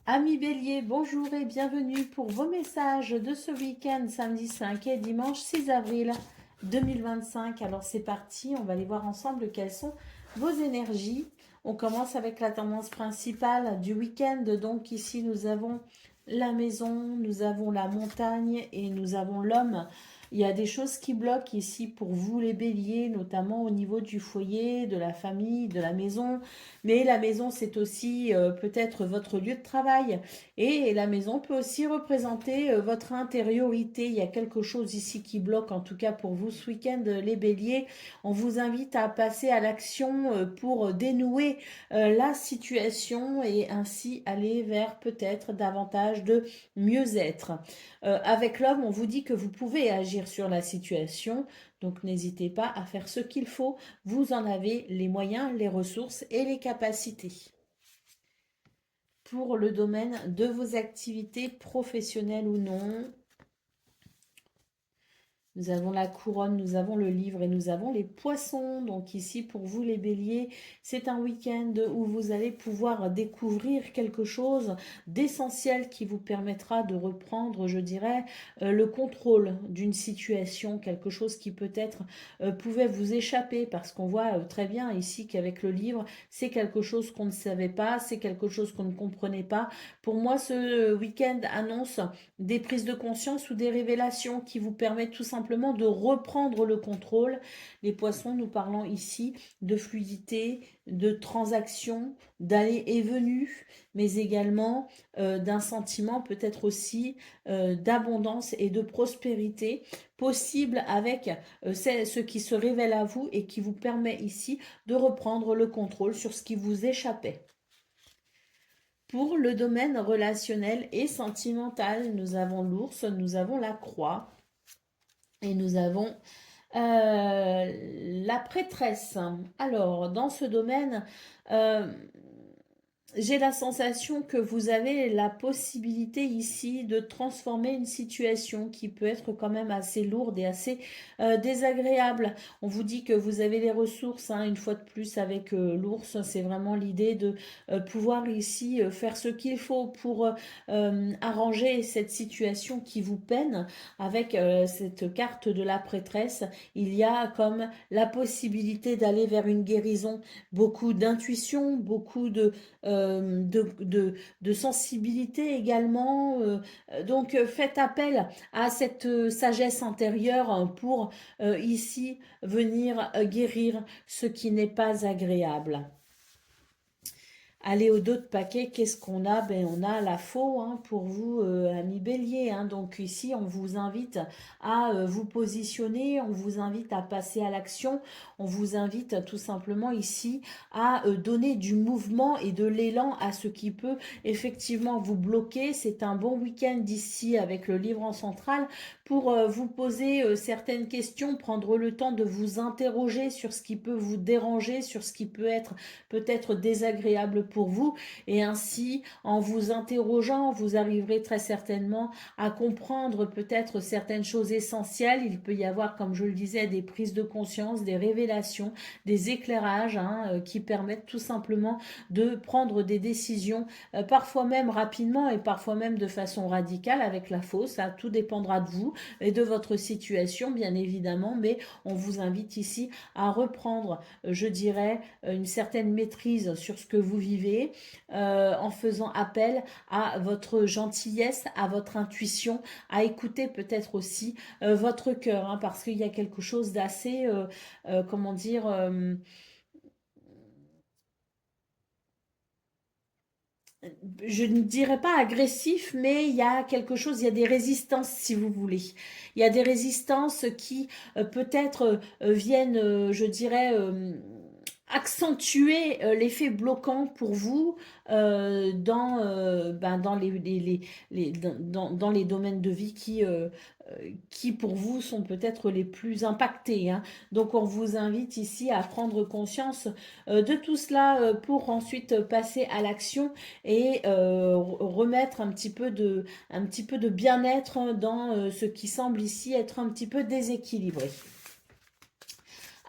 Amis Bélier, bonjour et bienvenue pour vos messages de ce week-end, samedi 5 et dimanche 6 avril 2025. Alors c'est parti, on va aller voir ensemble quelles sont vos énergies. On commence avec la tendance principale du week-end. Donc ici nous avons la maison, nous avons la montagne et nous avons l'homme. Il y a des choses qui bloquent ici pour vous les béliers, notamment au niveau du foyer, de la famille, de la maison. Mais la maison, c'est aussi peut-être votre lieu de travail. Et la maison peut aussi représenter votre intériorité. Il y a quelque chose ici qui bloque, en tout cas pour vous ce week-end, les béliers. On vous invite à passer à l'action pour dénouer la situation et ainsi aller vers peut-être davantage de mieux-être. Avec l'homme, on vous dit que vous pouvez agir sur la situation. Donc n'hésitez pas à faire ce qu'il faut. Vous en avez les moyens, les ressources et les capacités. Pour le domaine de vos activités professionnelles ou non, nous avons la couronne, nous avons le livre et nous avons les poissons. Donc ici, pour vous les béliers, c'est un week-end où vous allez pouvoir découvrir quelque chose d'essentiel qui vous permettra de reprendre, je dirais, le contrôle d'une situation, quelque chose qui peut-être pouvait vous échapper parce qu'on voit très bien ici qu'avec le livre, c'est quelque chose qu'on ne savait pas, c'est quelque chose qu'on ne comprenait pas. Pour moi, ce week-end annonce des prises de conscience ou des révélations qui vous permettent tout simplement de reprendre le contrôle. Les poissons, nous parlons ici de fluidité, de transaction, d'aller et venu, mais également d'un sentiment peut-être aussi d'abondance et de prospérité possible avec ce qui se révèle à vous et qui vous permet ici de reprendre le contrôle sur ce qui vous échappait. Pour le domaine relationnel et sentimental, nous avons l'ours, nous avons la croix et nous avons la prêtresse. Alors, dans ce domaine, euh, j'ai la sensation que vous avez la possibilité ici de transformer une situation qui peut être quand même assez lourde et assez désagréable. On vous dit que vous avez les ressources, hein, une fois de plus avec l'ours, c'est vraiment l'idée de pouvoir ici faire ce qu'il faut pour arranger cette situation qui vous peine. Avec cette carte de la prêtresse, il y a comme la possibilité d'aller vers une guérison, beaucoup d'intuition, beaucoup de sensibilité également. Donc faites appel à cette sagesse intérieure pour ici venir guérir ce qui n'est pas agréable. Allez au dos de paquet, qu'est-ce qu'on a? Ben, on a la faux hein, pour vous, amis bélier. Hein. Donc ici, on vous invite à vous positionner, on vous invite à passer à l'action, on vous invite tout simplement ici à donner du mouvement et de l'élan à ce qui peut effectivement vous bloquer. C'est un bon week-end ici avec le livre en centrale pour vous poser certaines questions, prendre le temps de vous interroger sur ce qui peut vous déranger, sur ce qui peut être peut-être désagréable pour vous et ainsi en vous interrogeant vous arriverez très certainement à comprendre peut-être certaines choses essentielles. Il peut y avoir comme je le disais des prises de conscience, des révélations, des éclairages hein, qui permettent tout simplement de prendre des décisions parfois même rapidement et parfois même de façon radicale avec la fausse. Ça tout dépendra de vous et de votre situation bien évidemment, mais on vous invite ici à reprendre je dirais une certaine maîtrise sur ce que vous vivez en faisant appel à votre gentillesse, à votre intuition, à écouter peut-être aussi votre cœur hein, parce qu'il y a quelque chose d'assez, comment dire, je ne dirais pas agressif, mais il y a quelque chose, il y a des résistances si vous voulez. Il y a des résistances qui peut-être viennent, je dirais, accentuer l'effet bloquant pour vous dans dans les domaines de vie qui pour vous sont peut-être les plus impactés. Hein. Donc on vous invite ici à prendre conscience de tout cela pour ensuite passer à l'action et remettre un petit peu de bien-être dans ce qui semble ici être un petit peu déséquilibré.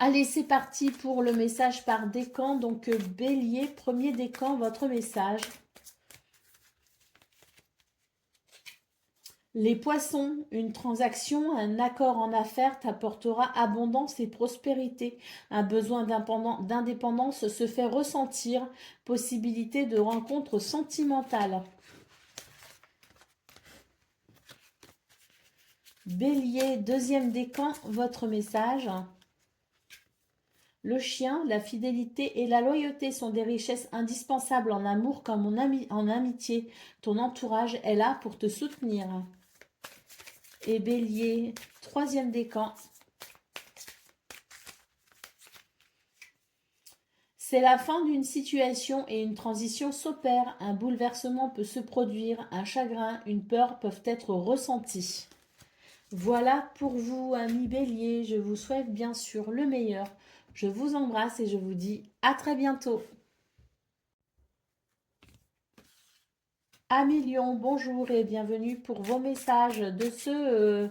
Allez, c'est parti pour le message par décan. Donc, bélier, premier décan, votre message. Les poissons, une transaction, un accord en affaires t'apportera abondance et prospérité. Un besoin d'indépendance se fait ressentir. Possibilité de rencontre sentimentale. Bélier, deuxième décan, votre message. Le chien, la fidélité et la loyauté sont des richesses indispensables en amour comme en amitié. Ton entourage est là pour te soutenir. Et Bélier, troisième décan. C'est la fin d'une situation et une transition s'opère. Un bouleversement peut se produire, un chagrin, une peur peuvent être ressentis. Voilà pour vous, amis Bélier. Je vous souhaite bien sûr le meilleur. Je vous embrasse et je vous dis à très bientôt. Amis Lion, bonjour et bienvenue pour vos messages de ce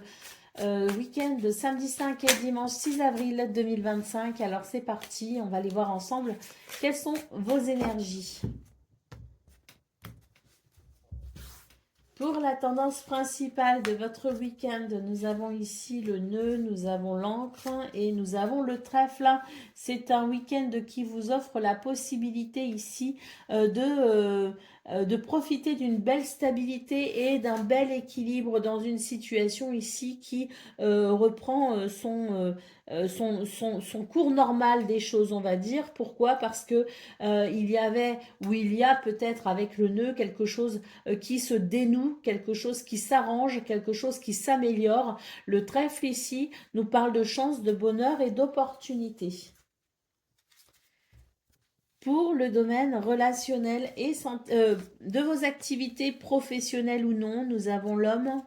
week-end de samedi 5 et dimanche 6 avril 2025. Alors c'est parti, on va aller voir ensemble quelles sont vos énergies. Pour la tendance principale de votre week-end, nous avons ici le nœud, nous avons l'encre et nous avons le trèfle. C'est un week-end qui vous offre la possibilité ici de profiter d'une belle stabilité et d'un bel équilibre dans une situation ici qui reprend son cours normal des choses, on va dire. Pourquoi? Parce que il y avait, ou il y a peut-être avec le nœud, quelque chose qui se dénoue, quelque chose qui s'arrange, quelque chose qui s'améliore. Le trèfle ici nous parle de chance, de bonheur et d'opportunité. Pour le domaine relationnel et de vos activités professionnelles ou non, nous avons l'homme.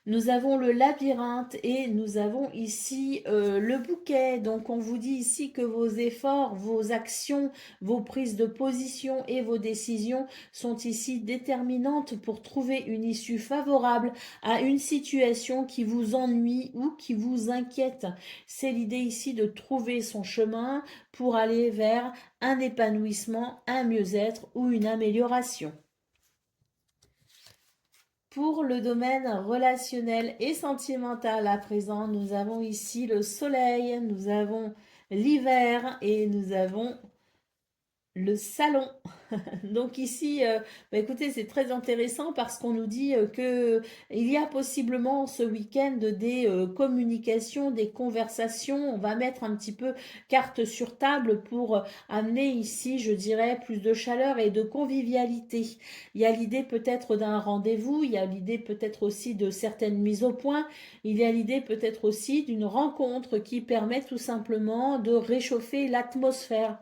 Nous avons le labyrinthe et nous avons ici le bouquet. Donc on vous dit ici que vos efforts, vos actions, vos prises de position et vos décisions sont ici déterminantes pour trouver une issue favorable à une situation qui vous ennuie ou qui vous inquiète. C'est l'idée ici de trouver son chemin pour aller vers un épanouissement, un mieux-être ou une amélioration. Pour le domaine relationnel et sentimental à présent, nous avons ici le soleil, nous avons l'hiver et nous avons le salon. Donc ici, écoutez, c'est très intéressant parce qu'on nous dit que il y a possiblement ce week-end des communications, des conversations. On va mettre un petit peu carte sur table pour amener ici, je dirais, plus de chaleur et de convivialité. Il y a l'idée peut-être d'un rendez-vous, il y a l'idée peut-être aussi de certaines mises au point, il y a l'idée peut-être aussi d'une rencontre qui permet tout simplement de réchauffer l'atmosphère.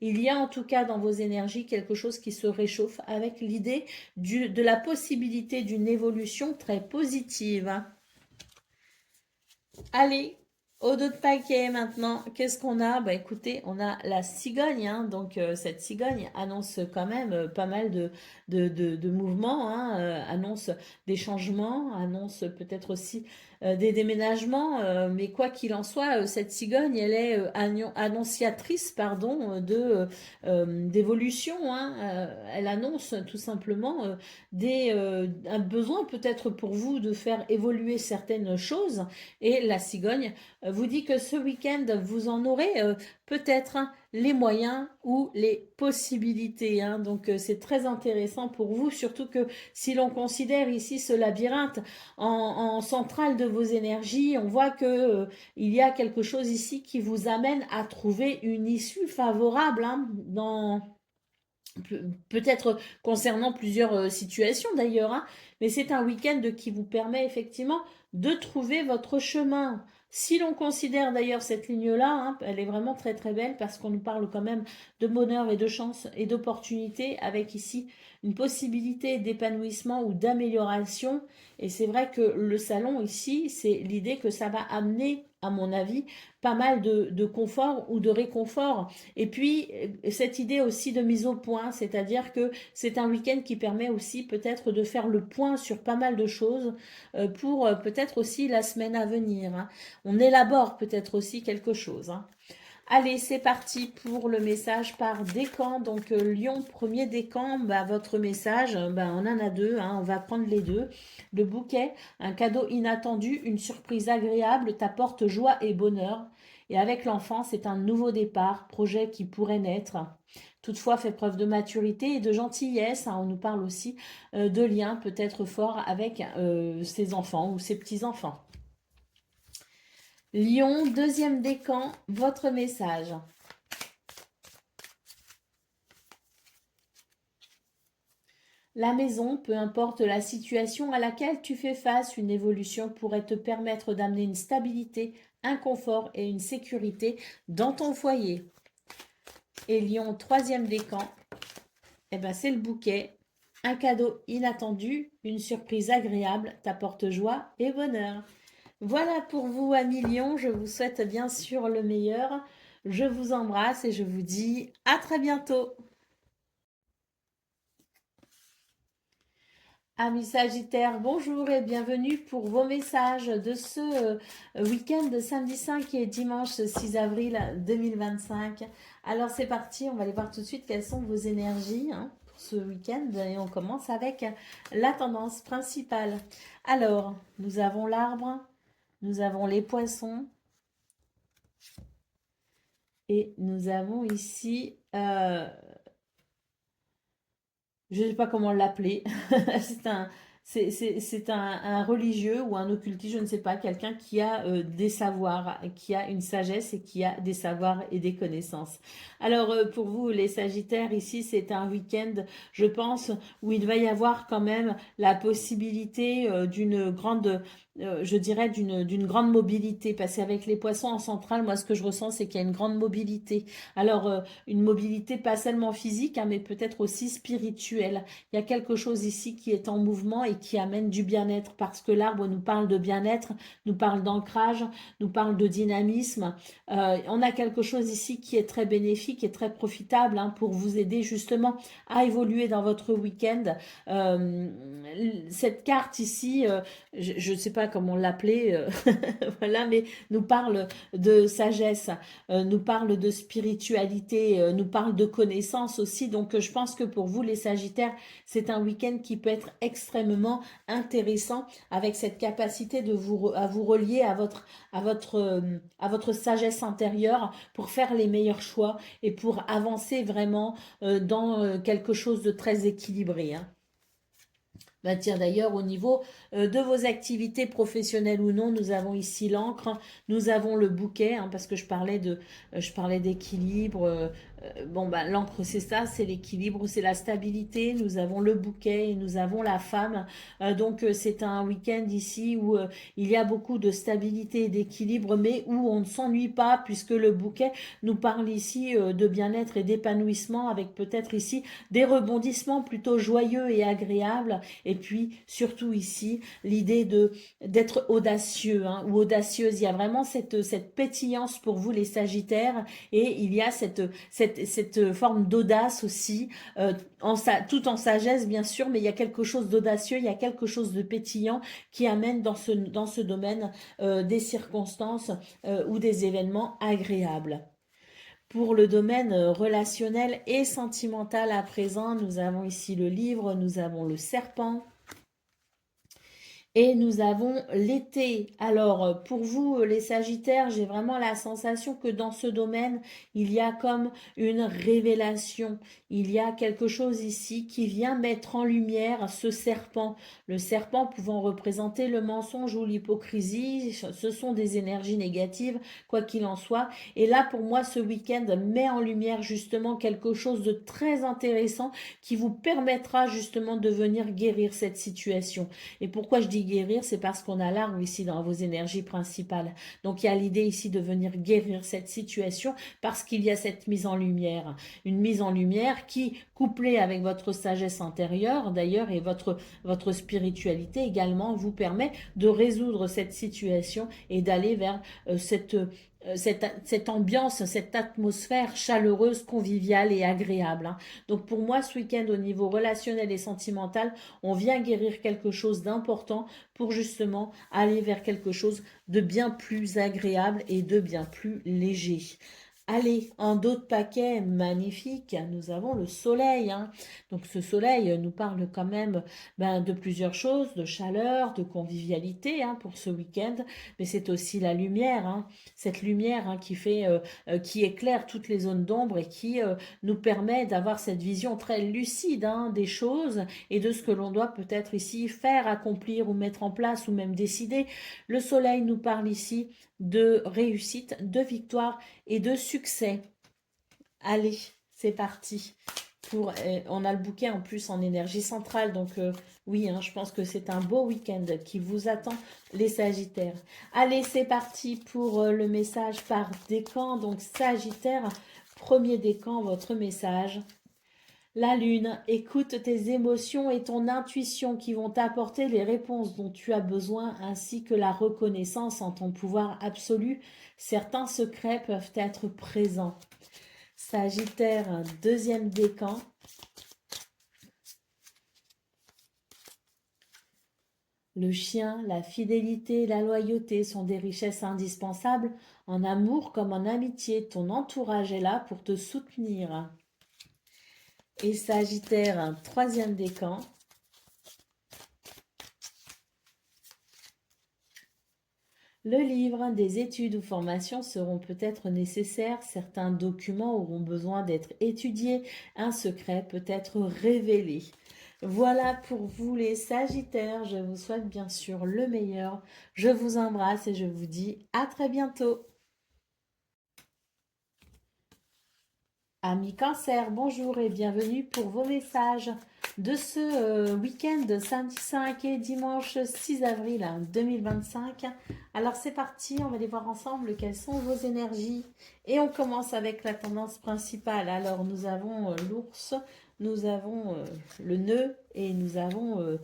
Il y a en tout cas dans vos énergies quelque chose qui se réchauffe avec l'idée de la possibilité d'une évolution très positive. Allez, au dos de paquet maintenant, qu'est-ce qu'on a? Bah écoutez, on a la cigogne, hein, donc cette cigogne annonce quand même pas mal de mouvements, hein, annonce des changements, annonce peut-être aussi des déménagements, mais quoi qu'il en soit, cette cigogne, elle est annonciatrice, pardon, d'évolution, hein, elle annonce tout simplement un besoin peut-être pour vous de faire évoluer certaines choses, et la cigogne vous dit que ce week-end, vous en aurez peut-être les moyens ou les possibilités. Hein. Donc, c'est très intéressant pour vous, surtout que si l'on considère ici ce labyrinthe en centrale de vos énergies, on voit que il y a quelque chose ici qui vous amène à trouver une issue favorable, hein, peut-être concernant plusieurs situations d'ailleurs, hein, mais c'est un week-end qui vous permet effectivement de trouver votre chemin. Si l'on considère d'ailleurs cette ligne-là, hein, elle est vraiment très très belle parce qu'on nous parle quand même de bonheur et de chance et d'opportunité avec ici une possibilité d'épanouissement ou d'amélioration. Et c'est vrai que le salon ici, c'est l'idée que ça va amener, à mon avis, pas mal de confort ou de réconfort. Et puis, cette idée aussi de mise au point, c'est-à-dire que c'est un week-end qui permet aussi peut-être de faire le point sur pas mal de choses pour peut-être aussi la semaine à venir. Hein. On élabore peut-être aussi quelque chose. Hein. Allez, c'est parti pour le message par décan. Donc, Lion, premier décan, bah, votre message, bah, on en a deux, hein, on va prendre les deux. Le bouquet, un cadeau inattendu, une surprise agréable t'apporte joie et bonheur. Et avec l'enfant, c'est un nouveau départ, projet qui pourrait naître. Toutefois, fait preuve de maturité et de gentillesse, hein. On nous parle aussi de liens peut-être forts avec ses enfants ou ses petits-enfants. Lion, deuxième décan, votre message. La maison, peu importe la situation à laquelle tu fais face, une évolution pourrait te permettre d'amener une stabilité, un confort et une sécurité dans ton foyer. Et Lion, troisième décan, eh ben c'est le bouquet. Un cadeau inattendu, une surprise agréable t'apporte joie et bonheur. Voilà pour vous, amis Lion. Je vous souhaite bien sûr le meilleur. Je vous embrasse et je vous dis à très bientôt. Amis Sagittaires, bonjour et bienvenue pour vos messages de ce week-end de samedi 5 et dimanche 6 avril 2025. Alors c'est parti, on va aller voir tout de suite quelles sont vos énergies, hein, pour ce week-end et on commence avec la tendance principale. Alors, nous avons l'arbre, nous avons les poissons et nous avons ici je ne sais pas comment l'appeler. c'est un religieux ou un occultiste, je ne sais pas, quelqu'un qui a des savoirs, qui a une sagesse et qui a des savoirs et des connaissances. Alors pour vous, les Sagittaires, ici, c'est un week-end, je pense, où il va y avoir quand même la possibilité d'une grande, je dirais, d'une grande mobilité. Parce qu'avec les poissons en centrale, moi, ce que je ressens, c'est qu'il y a une grande mobilité. Alors, une mobilité pas seulement physique, hein, mais peut-être aussi spirituelle. Il y a quelque chose ici qui est en mouvement et qui amène du bien-être parce que l'arbre nous parle de bien-être, nous parle d'ancrage, nous parle de dynamisme. On a quelque chose ici qui est très bénéfique et très profitable, hein, pour vous aider justement à évoluer dans votre week-end. Euh, cette carte ici, je ne sais pas comment l'appeler, voilà, mais nous parle de sagesse, nous parle de spiritualité, nous parle de connaissances aussi. Donc, je pense que pour vous, les Sagittaires, c'est un week-end qui peut être extrêmement intéressant avec cette capacité de à vous relier à votre sagesse intérieure pour faire les meilleurs choix et pour avancer vraiment dans quelque chose de très équilibré, hein. Bah tiens, d'ailleurs, au niveau de vos activités professionnelles ou non, nous avons ici l'encre, nous avons le bouquet, hein, parce que je parlais d'équilibre. Bon, bah, l'encre, c'est ça, c'est l'équilibre, c'est la stabilité. Nous avons le bouquet et nous avons la femme. Donc, c'est un week-end ici où il y a beaucoup de stabilité et d'équilibre, mais où on ne s'ennuie pas, puisque le bouquet nous parle ici de bien-être et d'épanouissement, avec peut-être ici des rebondissements plutôt joyeux et agréables. Et puis, surtout ici, l'idée d'être audacieux, hein, ou audacieuse. Il y a vraiment cette pétillance pour vous, les Sagittaires, et il y a cette forme d'audace aussi, tout en sagesse, bien sûr, mais il y a quelque chose d'audacieux, il y a quelque chose de pétillant qui amène dans ce domaine des circonstances ou des événements agréables. Pour le domaine relationnel et sentimental à présent, nous avons ici le livre, nous avons le serpent. Et nous avons l'été. Alors, pour vous, les Sagittaires, j'ai vraiment la sensation que dans ce domaine, il y a comme une révélation. Il y a quelque chose ici qui vient mettre en lumière ce serpent. Le serpent pouvant représenter le mensonge ou l'hypocrisie, ce sont des énergies négatives, quoi qu'il en soit. Et là, pour moi, ce week-end met en lumière justement quelque chose de très intéressant qui vous permettra justement de venir guérir cette situation. Et pourquoi je dis guérir, c'est parce qu'on a l'arbre ici dans vos énergies principales. Donc il y a l'idée ici de venir guérir cette situation parce qu'il y a cette mise en lumière. Une mise en lumière qui, couplée avec votre sagesse intérieure d'ailleurs et votre spiritualité également, vous permet de résoudre cette situation et d'aller vers cette ambiance, cette atmosphère chaleureuse, conviviale et agréable, hein. Donc pour moi, ce week-end au niveau relationnel et sentimental, on vient guérir quelque chose d'important pour justement aller vers quelque chose de bien plus agréable et de bien plus léger. Allez, en d'autres paquets magnifiques, nous avons le soleil, hein. Donc ce soleil nous parle quand même de plusieurs choses, de chaleur, de convivialité, hein, pour ce week-end, mais c'est aussi la lumière, hein. Cette lumière, hein, qui éclaire toutes les zones d'ombre et qui nous permet d'avoir cette vision très lucide, hein, des choses et de ce que l'on doit peut-être ici faire, accomplir ou mettre en place ou même décider. Le soleil nous parle ici de réussite, de victoire et de succès. Allez, c'est parti. On a le bouquet en plus en énergie centrale, donc oui, hein, je pense que c'est un beau week-end qui vous attend, les Sagittaires. Allez, c'est parti pour le message par décan. Donc Sagittaire, premier décan, votre message. La lune, écoute tes émotions et ton intuition qui vont t'apporter les réponses dont tu as besoin ainsi que la reconnaissance en ton pouvoir absolu. Certains secrets peuvent être présents. Sagittaire, deuxième décan. Le chien, la fidélité et la loyauté sont des richesses indispensables en amour comme en amitié. Ton entourage est là pour te soutenir. Et Sagittaire, troisième décan. Le livre, des études ou formations seront peut-être nécessaires, certains documents auront besoin d'être étudiés, un secret peut être révélé. Voilà pour vous les Sagittaires, je vous souhaite bien sûr le meilleur, je vous embrasse et je vous dis à très bientôt. Amis Cancer, bonjour et bienvenue pour vos messages de ce week-end samedi 5 et dimanche 6 avril 2025. Alors c'est parti, on va aller voir ensemble quelles sont vos énergies. Et on commence avec la tendance principale. Alors nous avons l'ours, nous avons le nœud et nous avons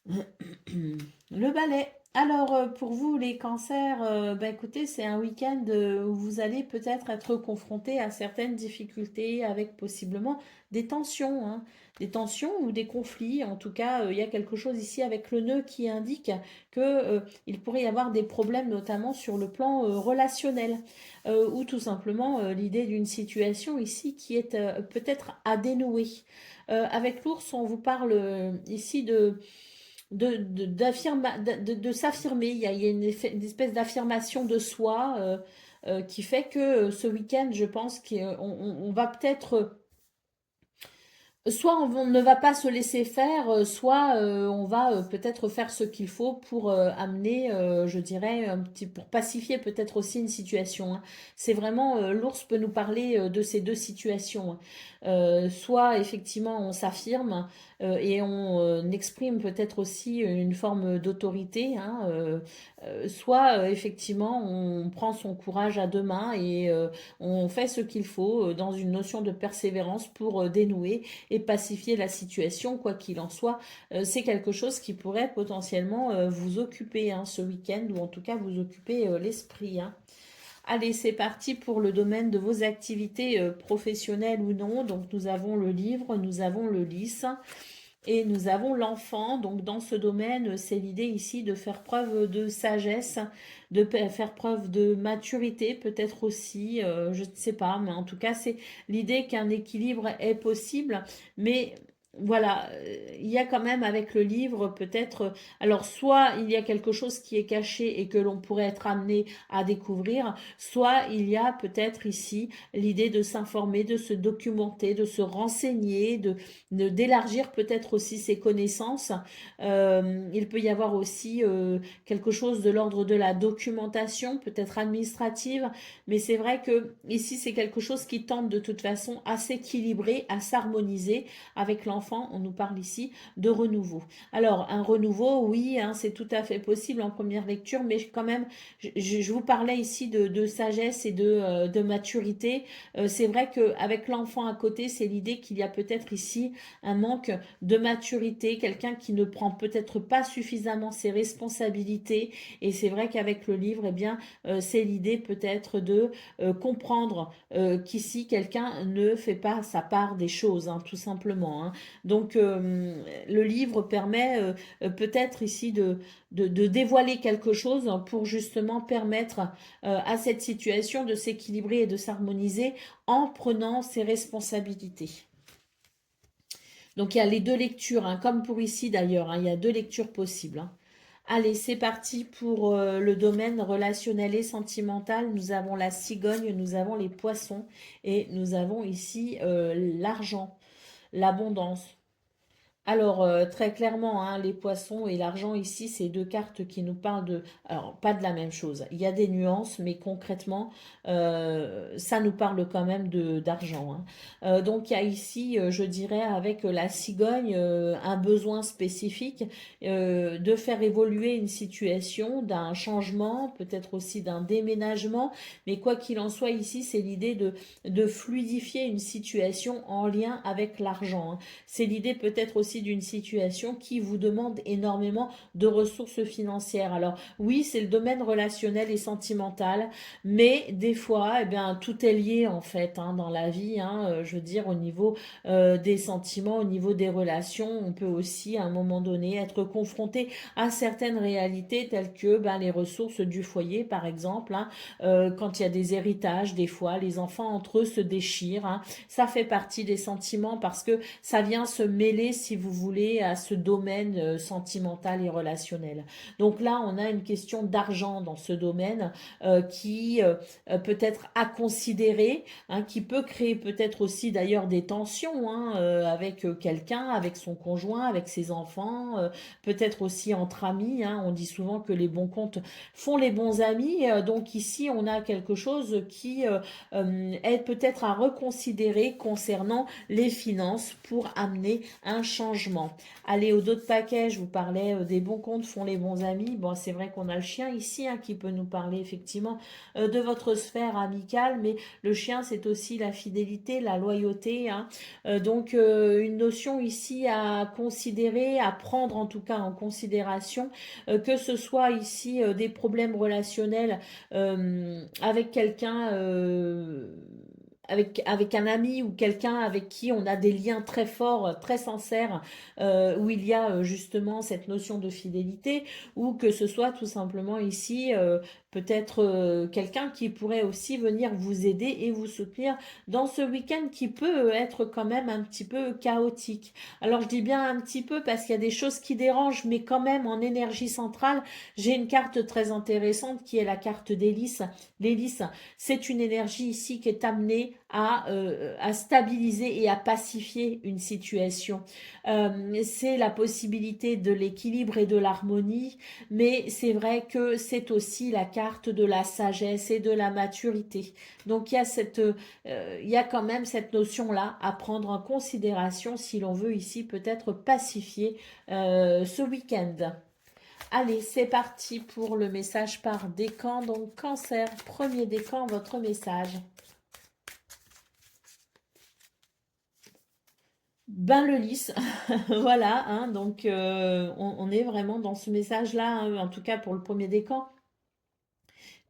le balai. Alors, pour vous, les cancers, écoutez, c'est un week-end où vous allez peut-être être confronté à certaines difficultés avec possiblement des tensions, hein, des tensions ou des conflits. En tout cas, il y a quelque chose ici avec le nœud qui indique que, il pourrait y avoir des problèmes, notamment sur le plan relationnel, ou tout simplement l'idée d'une situation ici qui est peut-être à dénouer. Avec l'ours, on vous parle ici de s'affirmer. Il y a une espèce d'affirmation de soi qui fait que ce week-end, je pense qu'on va peut-être soit on ne va pas se laisser faire, soit on va peut-être faire ce qu'il faut pour amener, je dirais, pour pacifier peut-être aussi une situation, hein. C'est vraiment, l'ours peut nous parler de ces deux situations, hein. Soit effectivement on s'affirme et on exprime peut-être aussi une forme d'autorité, hein, soit effectivement on prend son courage à deux mains et on fait ce qu'il faut dans une notion de persévérance pour dénouer et pacifier la situation, quoi qu'il en soit. C'est quelque chose qui pourrait potentiellement vous occuper, hein, ce week-end, ou en tout cas vous occuper l'esprit, hein. Allez, c'est parti pour le domaine de vos activités professionnelles ou non. Donc nous avons le livre, nous avons le lys et nous avons l'enfant. Donc dans ce domaine, c'est l'idée ici de faire preuve de sagesse, de faire preuve de maturité peut-être aussi, je ne sais pas, mais en tout cas c'est l'idée qu'un équilibre est possible, mais voilà, il y a quand même avec le livre peut-être, alors soit il y a quelque chose qui est caché et que l'on pourrait être amené à découvrir, soit il y a peut-être ici l'idée de s'informer, de se documenter, de se renseigner, d'élargir peut-être aussi ses connaissances. Il peut y avoir aussi quelque chose de l'ordre de la documentation, peut-être administrative, mais c'est vrai que ici c'est quelque chose qui tente de toute façon à s'équilibrer, à s'harmoniser avec l'enfant. On nous parle ici de renouveau. Alors un renouveau, oui, hein, c'est tout à fait possible en première lecture, mais quand même, je vous parlais ici de sagesse et de maturité. C'est vrai qu'avec l'enfant à côté, c'est l'idée qu'il y a peut-être ici un manque de maturité, quelqu'un qui ne prend peut-être pas suffisamment ses responsabilités. Et c'est vrai qu'avec le livre, eh bien, c'est l'idée peut-être de comprendre qu'ici, quelqu'un ne fait pas sa part des choses, hein, tout simplement, hein. Donc, le livre permet peut-être ici de dévoiler quelque chose pour justement permettre à cette situation de s'équilibrer et de s'harmoniser en prenant ses responsabilités. Donc il y a les deux lectures, hein, comme pour ici d'ailleurs, hein, il y a deux lectures possibles. Hein. Allez, c'est parti pour le domaine relationnel et sentimental. Nous avons la cigogne, nous avons les poissons et nous avons ici l'argent, l'abondance. Alors, très clairement, hein, les poissons et l'argent ici, c'est deux cartes qui nous parlent de... Alors, pas de la même chose. Il y a des nuances, mais concrètement, ça nous parle quand même de d'argent. Hein. Donc, il y a ici, je dirais, avec la cigogne, un besoin spécifique de faire évoluer une situation, d'un changement, peut-être aussi d'un déménagement. Mais quoi qu'il en soit, ici, c'est l'idée de fluidifier une situation en lien avec l'argent. Hein. C'est l'idée peut-être aussi d'une situation qui vous demande énormément de ressources financières. Alors oui, c'est le domaine relationnel et sentimental, mais des fois, eh bien, tout est lié en fait hein, dans la vie. Hein, je veux dire, au niveau des sentiments, au niveau des relations, on peut aussi à un moment donné être confronté à certaines réalités telles que ben, les ressources du foyer, par exemple. Hein, quand il y a des héritages, des fois, les enfants entre eux se déchirent. Hein, ça fait partie des sentiments parce que ça vient se mêler, si vous voulez, à ce domaine sentimental et relationnel. Donc là, on a une question d'argent dans ce domaine qui peut être à considérer, hein, qui peut créer peut-être aussi d'ailleurs des tensions hein, avec quelqu'un, avec son conjoint, avec ses enfants, peut-être aussi entre amis. Hein. On dit souvent que les bons comptes font les bons amis. Donc ici, on a quelque chose qui est peut-être à reconsidérer concernant les finances pour amener un changement. Allez, au dos de paquet, je vous parlais des bons comptes font les bons amis. Bon, c'est vrai qu'on a le chien ici hein, qui peut nous parler effectivement de votre sphère amicale, mais le chien, c'est aussi la fidélité, la loyauté. Hein. Donc, une notion ici à considérer, à prendre en tout cas en considération, que ce soit ici des problèmes relationnels avec quelqu'un avec un ami ou quelqu'un avec qui on a des liens très forts, très sincères, où il y a justement cette notion de fidélité, ou que ce soit tout simplement ici peut-être quelqu'un qui pourrait aussi venir vous aider et vous soutenir dans ce week-end qui peut être quand même un petit peu chaotique. Alors je dis bien un petit peu parce qu'il y a des choses qui dérangent, mais quand même en énergie centrale, j'ai une carte très intéressante qui est la carte d'hélice. L'hélice, c'est une énergie ici qui est amenée à stabiliser et à pacifier une situation. C'est la possibilité de l'équilibre et de l'harmonie, mais c'est vrai que c'est aussi la carte de la sagesse et de la maturité. Donc il y a quand même cette notion-là à prendre en considération si l'on veut ici peut-être pacifier ce week-end. Allez, c'est parti pour le message par décan. Donc, cancer, premier décan, votre message. Ben le lys, voilà, hein, donc on est vraiment dans ce message-là, hein, en tout cas pour le premier décan.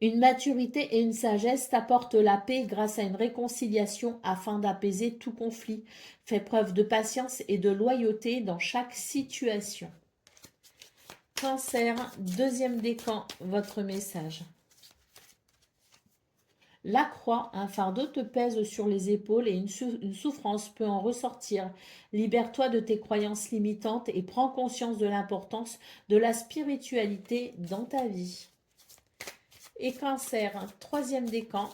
Une maturité et une sagesse t'apportent la paix grâce à une réconciliation afin d'apaiser tout conflit. Fais preuve de patience et de loyauté dans chaque situation. Cancer, deuxième décan, votre message. La croix, un fardeau te pèse sur les épaules et une souffrance peut en ressortir. Libère-toi de tes croyances limitantes et prends conscience de l'importance de la spiritualité dans ta vie. Et cancer, troisième décan.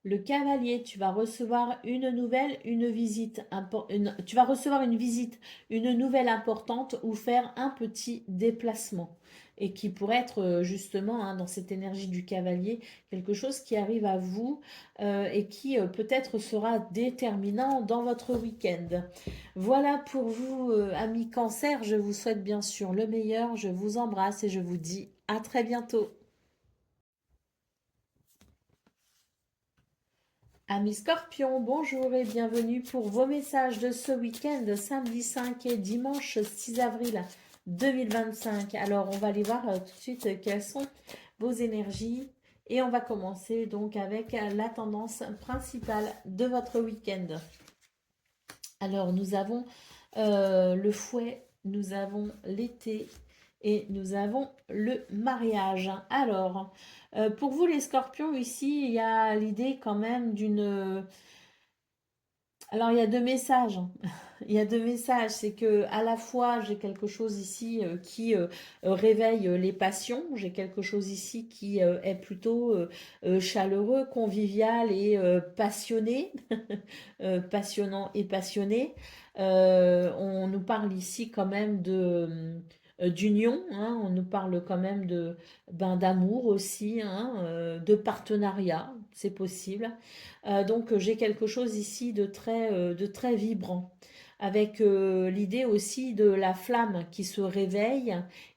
Le cavalier, tu vas recevoir une nouvelle, tu vas recevoir une visite, une nouvelle importante ou faire un petit déplacement. Et qui pourrait être justement hein, dans cette énergie du cavalier, quelque chose qui arrive à vous et qui peut-être sera déterminant dans votre week-end. Voilà pour vous, amis cancer, je vous souhaite bien sûr le meilleur, je vous embrasse et je vous dis à très bientôt. Amis Scorpions, bonjour et bienvenue pour vos messages de ce week-end, samedi 5 et dimanche 6 avril 2025. Alors, on va aller voir tout de suite quelles sont vos énergies Et on va commencer donc avec la tendance principale de votre week-end. Alors, nous avons le fouet, nous avons l'été et nous avons le mariage. Alors, pour vous les scorpions, ici, il y a l'idée quand même d'une... Alors, il y a deux messages. Il y a deux messages. C'est que à la fois, j'ai quelque chose ici qui réveille les passions. J'ai quelque chose ici qui est plutôt chaleureux, convivial et passionné. Passionnant et passionné. On nous parle ici quand même de d'union, hein, on nous parle quand même de d'amour aussi, hein, de partenariat, c'est possible. Donc j'ai quelque chose ici de très vibrant, avec l'idée aussi de la flamme qui se réveille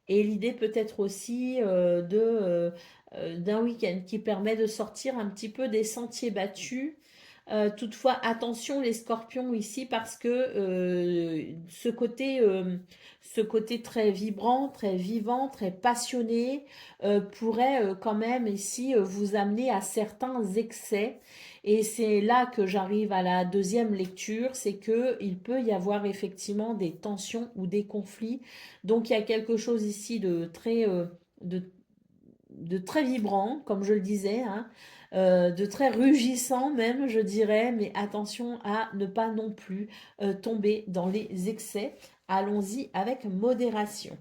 et l'idée peut-être aussi d'un week-end qui permet de sortir un petit peu des sentiers battus. Toutefois, attention les scorpions ici parce que ce côté très vibrant, très vivant, très passionné pourrait quand même ici vous amener à certains excès. Et c'est là que j'arrive à la deuxième lecture, c'est que il peut y avoir effectivement des tensions ou des conflits. Donc il y a quelque chose ici de, de très vibrant, comme je le disais, hein, de très rugissant même, je dirais, mais attention à ne pas non plus tomber dans les excès. Allons-y avec modération.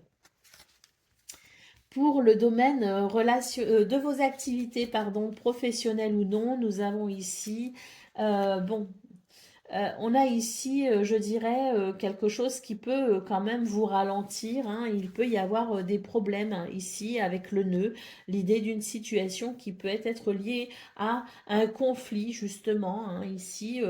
Pour le domaine de vos activités, pardon, professionnelles ou non, nous avons ici, bon, on a ici, je dirais, quelque chose qui peut quand même vous ralentir, hein. Il peut y avoir des problèmes hein, ici avec le nœud, l'idée d'une situation qui peut être liée à un conflit justement, hein, ici,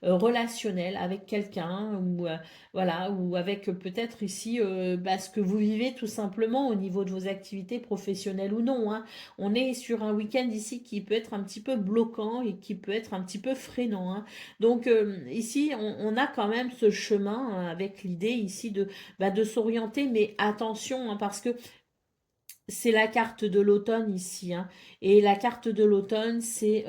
relationnel avec quelqu'un ou voilà, ou avec peut-être ici ce que vous vivez tout simplement au niveau de vos activités professionnelles ou non, hein. On est sur un week-end ici qui peut être un petit peu bloquant et qui peut être un petit peu freinant, hein. Donc ici, on a quand même ce chemin avec l'idée ici de s'orienter, mais attention, hein, parce que c'est la carte de l'automne ici, hein, et la carte de l'automne, c'est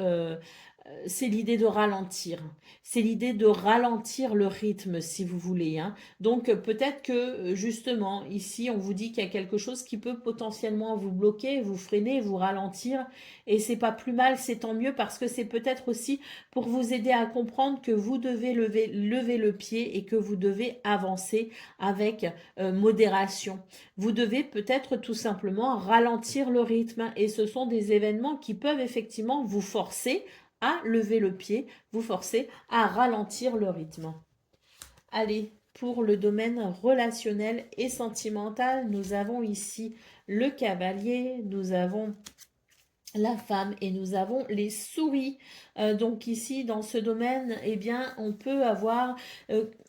l'idée de ralentir. C'est l'idée de ralentir le rythme, si vous voulez, hein. Donc peut-être que justement, ici, on vous dit qu'il y a quelque chose qui peut potentiellement vous bloquer, vous freiner, vous ralentir. Et c'est pas plus mal, c'est tant mieux parce que c'est peut-être aussi pour vous aider à comprendre que vous devez lever le pied et que vous devez avancer avec modération. Vous devez peut-être tout simplement ralentir le rythme. Et ce sont des événements qui peuvent effectivement vous forcer à lever le pied, vous forcer à ralentir le rythme. Allez, pour le domaine relationnel et sentimental, nous avons ici le cavalier, nous avons la femme et nous avons les souris. Donc ici, dans ce domaine, eh bien, on peut avoir...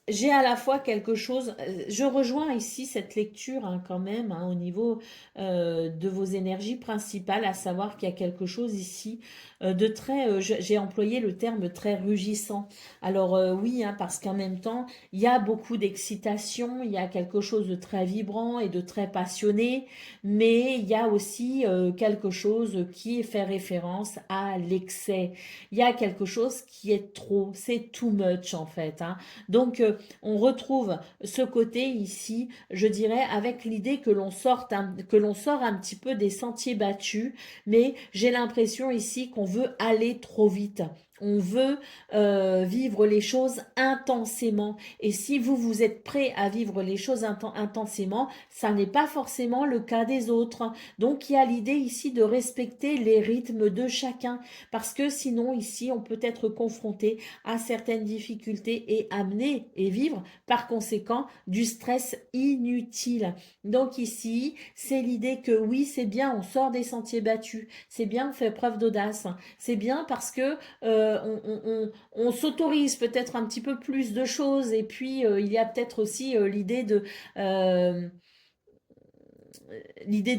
j'ai à la fois quelque chose... je rejoins ici cette lecture hein, quand même hein, au niveau de vos énergies principales, à savoir qu'il y a quelque chose ici de très... j'ai employé le terme très rugissant. Alors oui, hein, parce qu'en même temps, il y a beaucoup d'excitation, il y a quelque chose de très vibrant et de très passionné, mais il y a aussi quelque chose qui fait référence à l'excès. Il y a quelque chose qui est trop, c'est too much en fait, hein. Donc on retrouve ce côté ici, je dirais, avec l'idée que que l'on sort un petit peu des sentiers battus, mais j'ai l'impression ici qu'on veut aller trop vite. On veut vivre les choses intensément. Et si vous êtes prêt à vivre les choses intensément, ça n'est pas forcément le cas des autres. Donc il y a l'idée ici de respecter les rythmes de chacun, parce que sinon ici on peut être confronté à certaines difficultés et amener et vivre par conséquent du stress inutile. Donc ici, c'est l'idée que oui, c'est bien, on sort des sentiers battus, c'est bien, on fait preuve d'audace, c'est bien parce que on s'autorise peut-être un petit peu plus de choses et puis il y a peut-être aussi l'idée l'idée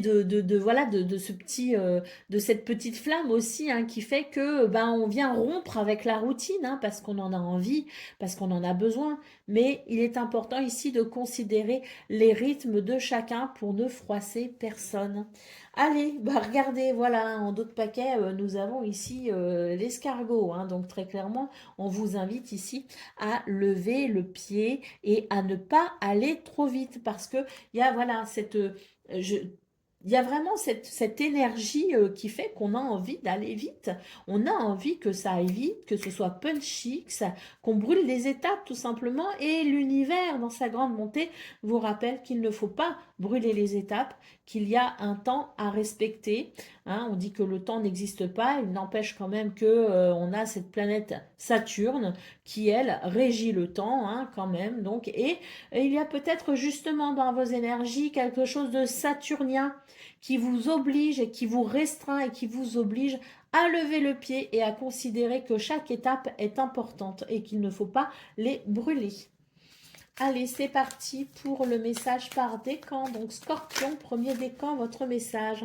voilà, de ce petit, de cette petite flamme aussi, hein, qui fait que ben, on vient rompre avec la routine, hein, parce qu'on en a envie, parce qu'on en a besoin. Mais il est important ici de considérer les rythmes de chacun pour ne froisser personne. Allez, bah regardez, voilà, en d'autres paquets, nous avons ici l'escargot, hein. Donc très clairement, on vous invite ici à lever le pied et à ne pas aller trop vite, parce que il y a voilà je- il y a vraiment cette énergie qui fait qu'on a envie d'aller vite. On a envie que ça aille vite, que ce soit punchy, qu'on brûle les étapes tout simplement. Et l'univers, dans sa grande montée, vous rappelle qu'il ne faut pas brûler les étapes, qu'il y a un temps à respecter, hein. On dit que le temps n'existe pas, il n'empêche quand même que on a cette planète Saturne qui, elle, régit le temps, hein, quand même. Donc, et il y a peut-être justement dans vos énergies quelque chose de saturnien qui vous oblige et qui vous restreint et qui vous oblige à lever le pied et à considérer que chaque étape est importante et qu'il ne faut pas les brûler. Allez, c'est parti pour le message par décan. Donc, Scorpion, premier décan, votre message.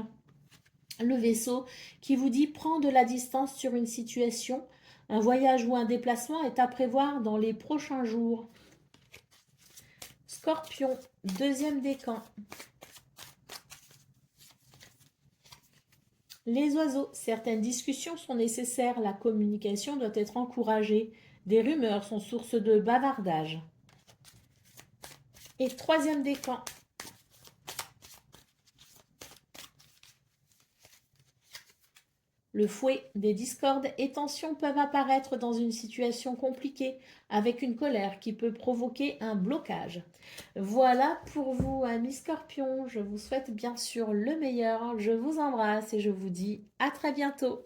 Le vaisseau qui vous dit prends de la distance sur une situation. Un voyage ou un déplacement est à prévoir dans les prochains jours. Scorpion, deuxième décan. Les oiseaux, certaines discussions sont nécessaires, la communication doit être encouragée. Des rumeurs sont source de bavardage. Et troisième décan. Le fouet, des discordes et tensions peuvent apparaître dans une situation compliquée, avec une colère qui peut provoquer un blocage. Voilà pour vous, amis Scorpions. Je vous souhaite bien sûr le meilleur. Je vous embrasse et je vous dis à très bientôt.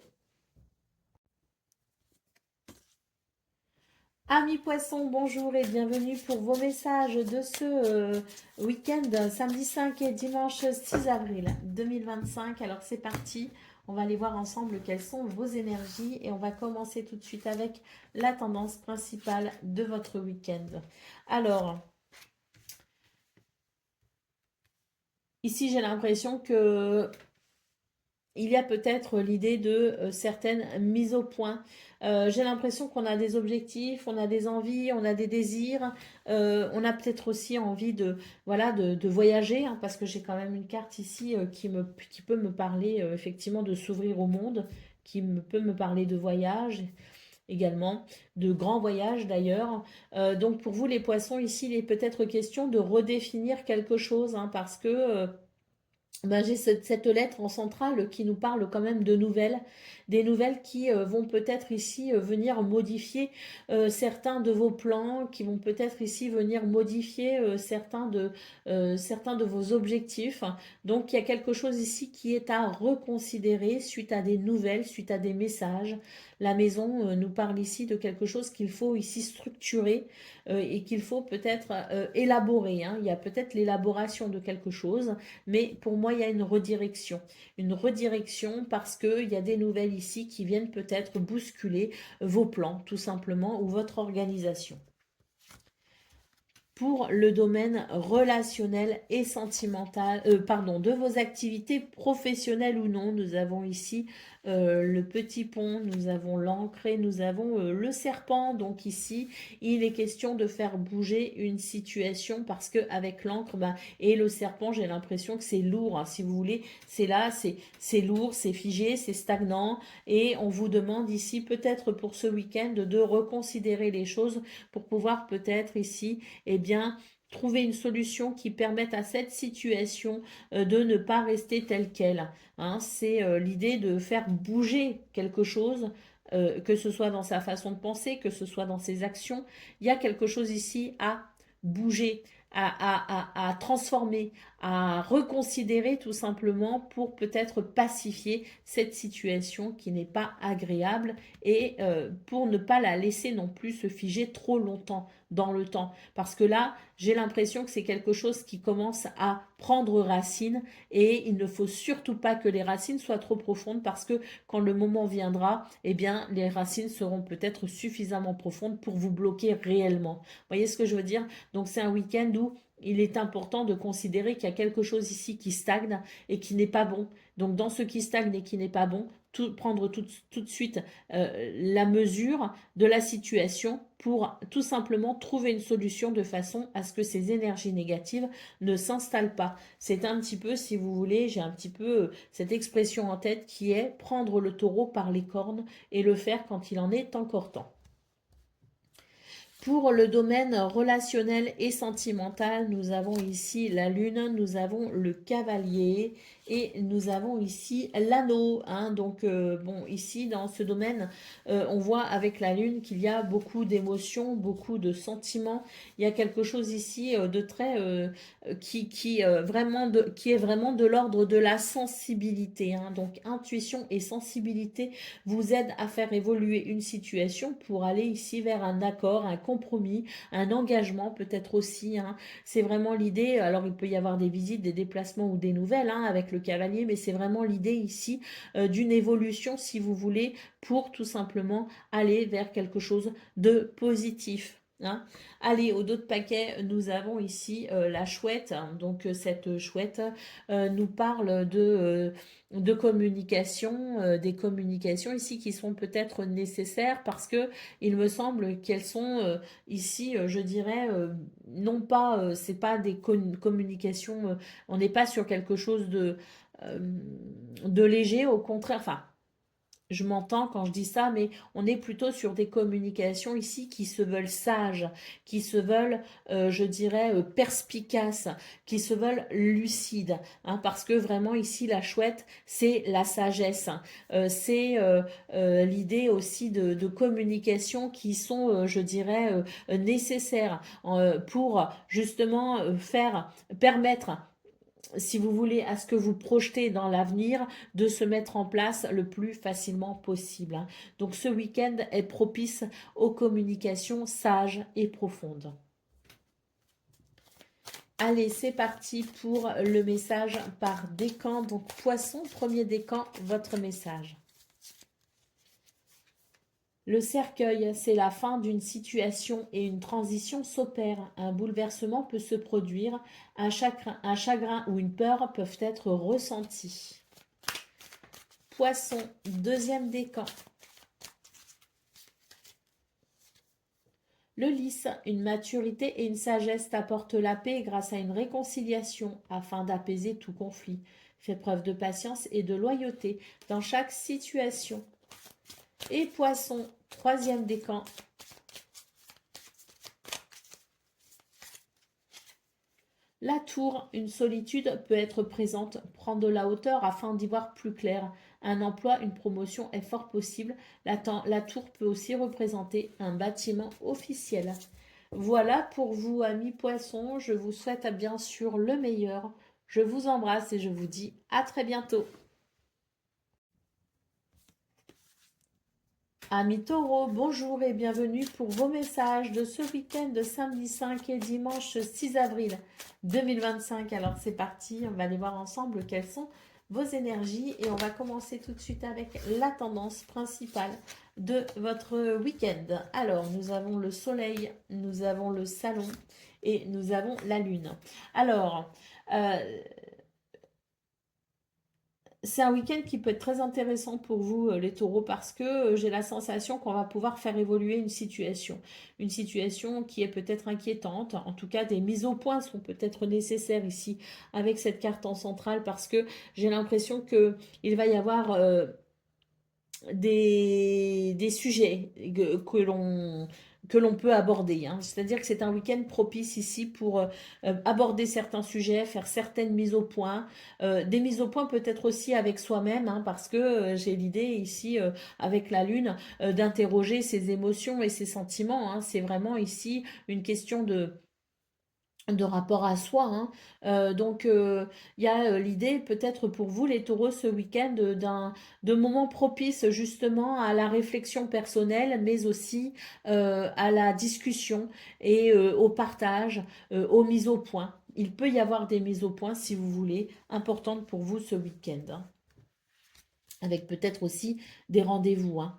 Amis poissons, bonjour et bienvenue pour vos messages de ce week-end, samedi 5 et dimanche 6 avril 2025. Alors c'est parti, on va aller voir ensemble quelles sont vos énergies et on va commencer tout de suite avec la tendance principale de votre week-end. Alors, ici j'ai l'impression que il y a peut-être l'idée de certaines mises au point. J'ai l'impression qu'on a des objectifs, on a des envies, on a des désirs. On a peut-être aussi envie de, voilà, de voyager, hein, parce que j'ai quand même une carte ici qui peut me parler effectivement de s'ouvrir au monde, peut me parler de voyage également, de grands voyages d'ailleurs. Donc pour vous les poissons, ici il est peut-être question de redéfinir quelque chose, hein, parce que ben, j'ai cette lettre en centrale qui nous parle quand même de nouvelles, des nouvelles qui vont peut-être ici venir modifier certains de vos plans, qui vont peut-être ici venir modifier certains de vos objectifs. Donc il y a quelque chose ici qui est à reconsidérer suite à des nouvelles, suite à des messages. La maison nous parle ici de quelque chose qu'il faut ici structurer et qu'il faut peut-être élaborer, hein. Il y a peut-être l'élaboration de quelque chose, mais pour moi, il y a une redirection. Une redirection parce qu'il y a des nouvelles ici qui viennent peut-être bousculer vos plans, tout simplement, ou votre organisation. Pour le domaine relationnel et sentimental, de vos activités professionnelles ou non, nous avons ici le petit pont, nous avons l'encre et nous avons le serpent. Donc ici, il est question de faire bouger une situation parce que avec l'encre et le serpent, j'ai l'impression que c'est lourd, hein, si vous voulez. C'est là, c'est lourd, c'est figé, c'est stagnant et on vous demande ici peut-être pour ce week-end de reconsidérer les choses pour pouvoir peut-être ici bien, trouver une solution qui permette à cette situation de ne pas rester telle qu'elle, hein. C'est l'idée de faire bouger quelque chose, que ce soit dans sa façon de penser, que ce soit dans ses actions. Il y a quelque chose ici à bouger, à transformer, à reconsidérer tout simplement pour peut-être pacifier cette situation qui n'est pas agréable et pour ne pas la laisser non plus se figer trop longtemps dans le temps. Parce que là, j'ai l'impression que c'est quelque chose qui commence à prendre racine et il ne faut surtout pas que les racines soient trop profondes parce que quand le moment viendra, eh bien, les racines seront peut-être suffisamment profondes pour vous bloquer réellement. Vous voyez ce que je veux dire? Donc, c'est un week-end où il est important de considérer qu'il y a quelque chose ici qui stagne et qui n'est pas bon. Donc dans ce qui stagne et qui n'est pas bon, prendre tout de suite la mesure de la situation pour tout simplement trouver une solution de façon à ce que ces énergies négatives ne s'installent pas. C'est un petit peu, si vous voulez, j'ai un petit peu cette expression en tête qui est prendre le taureau par les cornes et le faire quand il en est encore temps. Pour le domaine relationnel et sentimental, nous avons ici la lune, nous avons le cavalier et nous avons ici l'anneau. Hein. Donc, bon, ici, dans ce domaine, on voit avec la lune qu'il y a beaucoup d'émotions, beaucoup de sentiments. Il y a quelque chose ici de très... qui est vraiment de l'ordre de la sensibilité. Hein. Donc, intuition et sensibilité vous aident à faire évoluer une situation pour aller ici vers un accord, un compromis, un engagement peut-être aussi. Hein. C'est vraiment l'idée. Alors, il peut y avoir des visites, des déplacements ou des nouvelles hein, avec le cavalier, mais c'est vraiment l'idée ici d'une évolution, si vous voulez, pour tout simplement aller vers quelque chose de positif. Hein. Allez, au dos de paquet, nous avons ici la chouette. Donc, cette chouette nous parle de communication, des communications ici qui sont peut-être nécessaires parce que il me semble qu'elles sont ici, je dirais, non pas, c'est pas des communications, on n'est pas sur quelque chose euh, de léger, au contraire, enfin, je m'entends quand je dis ça, mais on est plutôt sur des communications ici qui se veulent sages, qui se veulent, je dirais, perspicaces, qui se veulent lucides, hein, parce que vraiment ici, la chouette, c'est la sagesse, hein. C'est l'idée aussi de communication qui sont, je dirais, nécessaires pour justement permettre si vous voulez, à ce que vous projetez dans l'avenir, de se mettre en place le plus facilement possible. Hein. Donc ce week-end est propice aux communications sages et profondes. Allez, c'est parti pour le message par décan. Donc poisson, premier décan, votre message. Le cercueil, c'est la fin d'une situation et une transition s'opère. Un bouleversement peut se produire, un chagrin ou une peur peuvent être ressentis. Poisson, deuxième décan. Le lys, une maturité et une sagesse t'apportent la paix grâce à une réconciliation afin d'apaiser tout conflit. Fais preuve de patience et de loyauté dans chaque situation. Et poisson, troisième décan. La tour, une solitude peut être présente, prends de la hauteur afin d'y voir plus clair. Un emploi, une promotion est fort possible. La tour peut aussi représenter un bâtiment officiel. Voilà pour vous, amis poissons. Je vous souhaite bien sûr le meilleur. Je vous embrasse et je vous dis à très bientôt. Amis taureaux, bonjour et bienvenue pour vos messages de ce week-end de samedi 5 et dimanche 6 avril 2025. Alors c'est parti, on va aller voir ensemble quelles sont vos énergies et on va commencer tout de suite avec la tendance principale de votre week-end. Alors nous avons le soleil, nous avons le salon et nous avons la lune. Alors, c'est un week-end qui peut être très intéressant pour vous, les taureaux, parce que j'ai la sensation qu'on va pouvoir faire évoluer une situation. Une situation qui est peut-être inquiétante. En tout cas, des mises au point sont peut-être nécessaires ici avec cette carte en centrale parce que j'ai l'impression qu'il va y avoir des sujets que l'on peut aborder. Hein. C'est-à-dire que c'est un week-end propice ici pour aborder certains sujets, faire certaines mises au point. Des mises au point peut-être aussi avec soi-même, hein, parce que j'ai l'idée ici, avec la Lune, d'interroger ses émotions et ses sentiments. Hein. C'est vraiment ici une question de rapport à soi. Hein. Donc, il y a l'idée peut-être pour vous, les taureaux, ce week-end, de moments propices justement à la réflexion personnelle, mais aussi à la discussion et au partage, aux mises au point. Il peut y avoir des mises au point, si vous voulez, importantes pour vous ce week-end. Hein. Avec peut-être aussi des rendez-vous. Hein.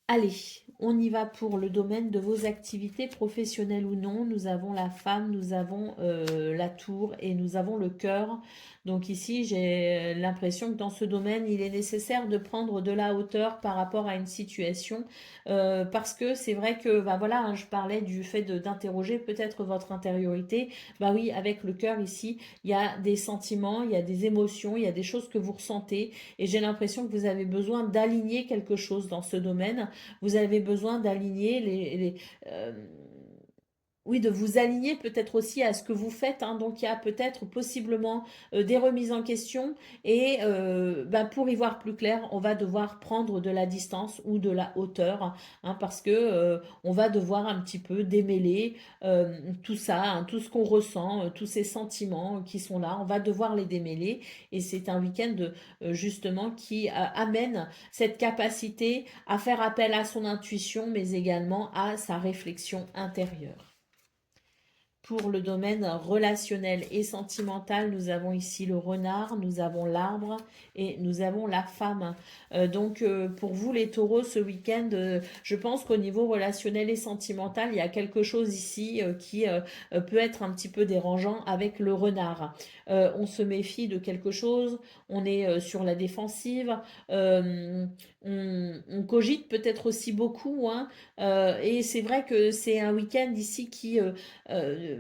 Allez, On y va pour le domaine de vos activités professionnelles ou non. Nous avons la femme, nous avons la tour et nous avons le cœur. Donc ici, j'ai l'impression que dans ce domaine, il est nécessaire de prendre de la hauteur par rapport à une situation. Parce que c'est vrai que, bah voilà, hein, je parlais du fait d'interroger peut-être votre intériorité. Bah oui, avec le cœur ici, il y a des sentiments, il y a des émotions, il y a des choses que vous ressentez. Et j'ai l'impression que vous avez besoin d'aligner quelque chose dans ce domaine. Vous avez besoin d'aligner euh, oui, de vous aligner peut-être aussi à ce que vous faites, hein. Donc il y a peut-être possiblement des remises en question et ben, pour y voir plus clair, on va devoir prendre de la distance ou de la hauteur, hein, parce que on va devoir un petit peu démêler tout ça, hein, tout ce qu'on ressent, tous ces sentiments qui sont là, on va devoir les démêler et c'est un week-end justement qui amène cette capacité à faire appel à son intuition mais également à sa réflexion intérieure. Pour le domaine relationnel et sentimental, nous avons ici le renard, nous avons l'arbre et nous avons la femme. Donc pour vous les taureaux, ce week-end, je pense qu'au niveau relationnel et sentimental, il y a quelque chose ici qui peut être un petit peu dérangeant avec le renard. On se méfie de quelque chose, on est sur la défensive, euh, on cogite peut-être aussi beaucoup, hein, et c'est vrai que c'est un week-end ici qui euh,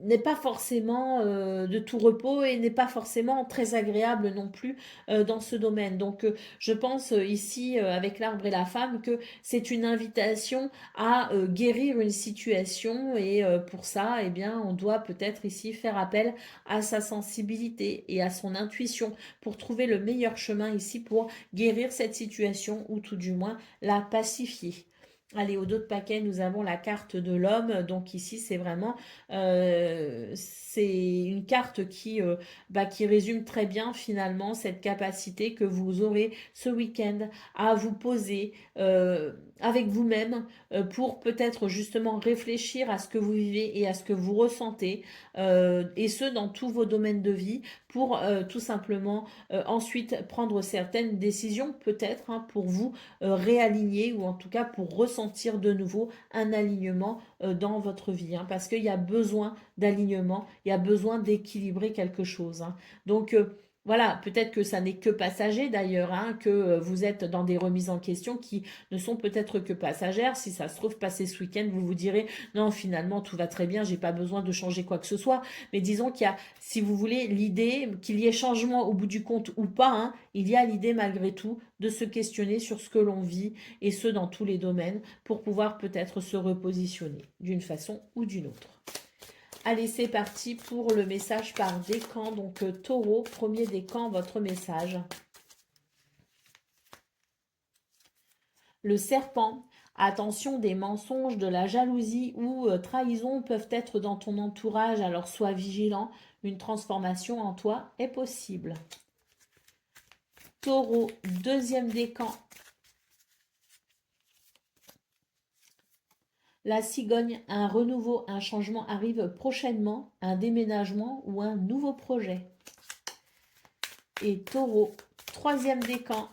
n'est pas forcément de tout repos et n'est pas forcément très agréable non plus dans ce domaine. Donc je pense ici avec l'arbre et la femme que c'est une invitation à guérir une situation et pour ça eh bien on doit peut-être ici faire appel à sa sensibilité et à son intuition pour trouver le meilleur chemin ici pour guérir cette situation ou tout du moins la pacifier. Allez, au dos de paquet, nous avons la carte de l'homme. Donc ici, c'est vraiment c'est une carte qui résume très bien finalement cette capacité que vous aurez ce week-end à vous poser avec vous-même pour peut-être justement réfléchir à ce que vous vivez et à ce que vous ressentez, et ce dans tous vos domaines de vie pour tout simplement ensuite prendre certaines décisions peut-être, hein, pour vous réaligner ou en tout cas pour ressentir de nouveau un alignement dans votre vie, hein, parce qu'il y a besoin d'alignement, il y a besoin d'équilibrer quelque chose, hein. Donc voilà, peut-être que ça n'est que passager d'ailleurs, hein, que vous êtes dans des remises en question qui ne sont peut-être que passagères. Si ça se trouve, passer ce week-end, vous vous direz non, finalement tout va très bien, j'ai pas besoin de changer quoi que ce soit. Mais disons qu'il y a, si vous voulez, l'idée qu'il y ait changement au bout du compte ou pas, hein, il y a l'idée malgré tout de se questionner sur ce que l'on vit et ce dans tous les domaines pour pouvoir peut-être se repositionner d'une façon ou d'une autre. Allez, c'est parti pour le message par décan. Donc, taureau, premier décan, votre message. Le serpent. Attention, des mensonges, de la jalousie ou trahison peuvent être dans ton entourage, alors sois vigilant. Une transformation en toi est possible. Taureau, deuxième décan. La cigogne, un renouveau, un changement arrive prochainement, un déménagement ou un nouveau projet. Et taureau, troisième décan.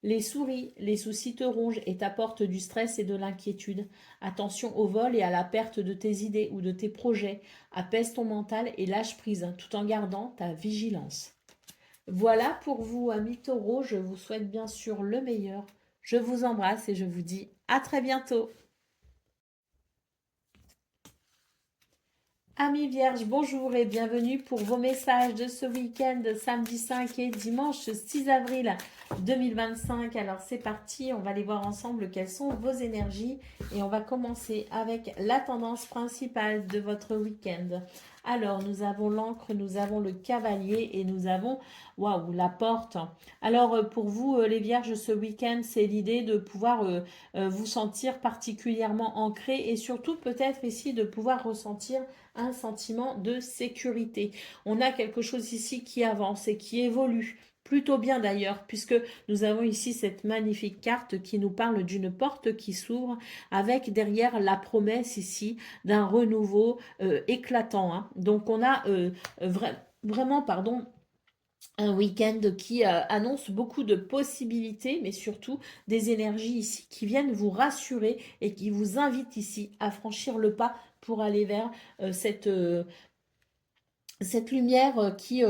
Les souris, les soucis te rongent et t'apportent du stress et de l'inquiétude. Attention au vol et à la perte de tes idées ou de tes projets. Apaise ton mental et lâche prise, tout en gardant ta vigilance. Voilà pour vous, amis taureaux. Je vous souhaite bien sûr le meilleur. Je vous embrasse et je vous dis à très bientôt. Amis vierges, bonjour et bienvenue pour vos messages de ce week-end, samedi 5 et dimanche 6 avril 2025. Alors c'est parti, on va aller voir ensemble quelles sont vos énergies et on va commencer avec la tendance principale de votre week-end. Alors nous avons l'encre, nous avons le cavalier et nous avons, waouh, la porte. Alors pour vous les vierges, ce week-end, c'est l'idée de pouvoir vous sentir particulièrement ancré et surtout peut-être ici de pouvoir ressentir un sentiment de sécurité. On a quelque chose ici qui avance et qui évolue. Plutôt bien d'ailleurs, puisque nous avons ici cette magnifique carte qui nous parle d'une porte qui s'ouvre avec derrière la promesse ici d'un renouveau éclatant, hein. Donc on a vraiment, pardon, Un week-end qui annonce beaucoup de possibilités, mais surtout des énergies ici qui viennent vous rassurer et qui vous invitent ici à franchir le pas pour aller vers cette lumière qui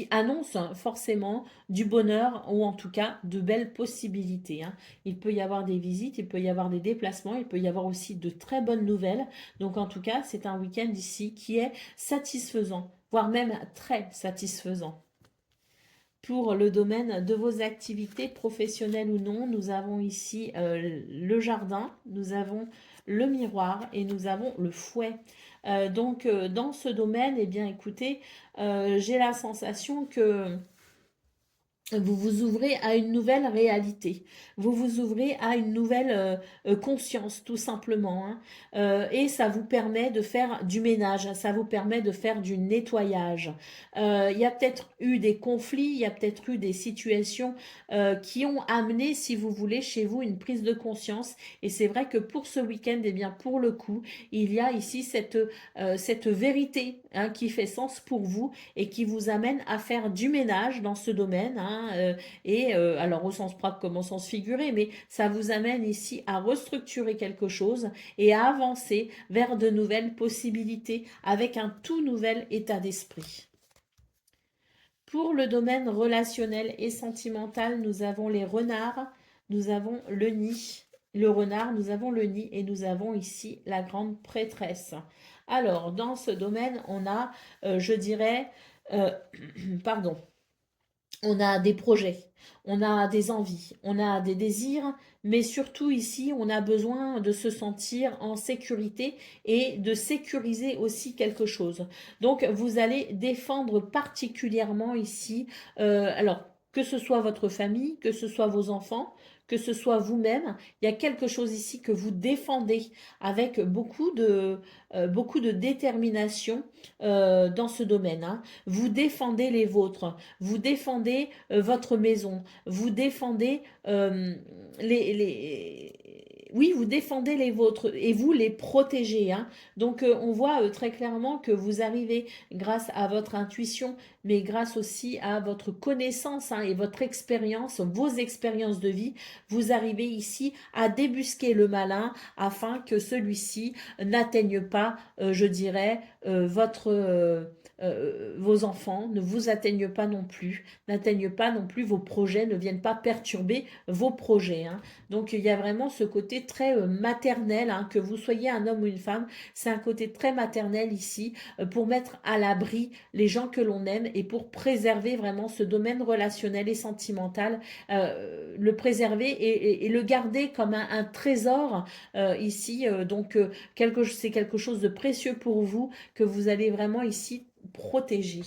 annonce forcément du bonheur ou en tout cas de belles possibilités, hein. Il peut y avoir des visites, il peut y avoir des déplacements, il peut y avoir aussi de très bonnes nouvelles. Donc en tout cas, c'est un week-end ici qui est satisfaisant, voire même très satisfaisant. Pour le domaine de vos activités professionnelles ou non, nous avons ici le jardin, nous avons le miroir et nous avons le fouet. Dans ce domaine, eh bien, écoutez, j'ai la sensation que vous vous ouvrez à une nouvelle réalité, vous vous ouvrez à une nouvelle conscience tout simplement, hein. Et ça vous permet de faire du ménage, ça vous permet de faire du nettoyage. Il y a peut-être eu des conflits, il y a peut-être eu des situations qui ont amené, si vous voulez, chez vous une prise de conscience. Et c'est vrai que pour ce week-end, eh bien pour le coup, il y a ici cette vérité, hein, qui fait sens pour vous et qui vous amène à faire du ménage dans ce domaine, hein, alors au sens propre comme au sens figuré, mais ça vous amène ici à restructurer quelque chose et à avancer vers de nouvelles possibilités avec un tout nouvel état d'esprit. Pour le domaine relationnel et sentimental, nous avons les renards, nous avons le nid. Le renard, nous avons le nid et nous avons ici la grande prêtresse. Alors, dans ce domaine, on a, je dirais, euh, pardon, on a des projets, on a des envies, on a des désirs, mais surtout ici, on a besoin de se sentir en sécurité et de sécuriser aussi quelque chose. Donc, vous allez défendre particulièrement ici, alors que ce soit votre famille, que ce soit vos enfants, que ce soit vous-même, il y a quelque chose ici que vous défendez avec beaucoup de détermination dans ce domaine, hein. Vous défendez les vôtres, vous défendez votre maison, vous défendez oui, vous défendez les vôtres et vous les protégez, hein. Donc on voit très clairement que vous arrivez grâce à votre intuition, mais grâce aussi à votre connaissance, hein, et votre expérience, vos expériences de vie, vous arrivez ici à débusquer le malin afin que celui-ci n'atteigne pas, je dirais, vos enfants, ne vous atteignent pas non plus, n'atteignent pas non plus vos projets, ne viennent pas perturber vos projets, hein. Donc il y a vraiment ce côté très maternel, hein, que vous soyez un homme ou une femme, c'est un côté très maternel ici, pour mettre à l'abri les gens que l'on aime et pour préserver vraiment ce domaine relationnel et sentimental, le préserver et le garder comme un trésor ici. C'est quelque chose de précieux pour vous que vous allez vraiment ici protéger.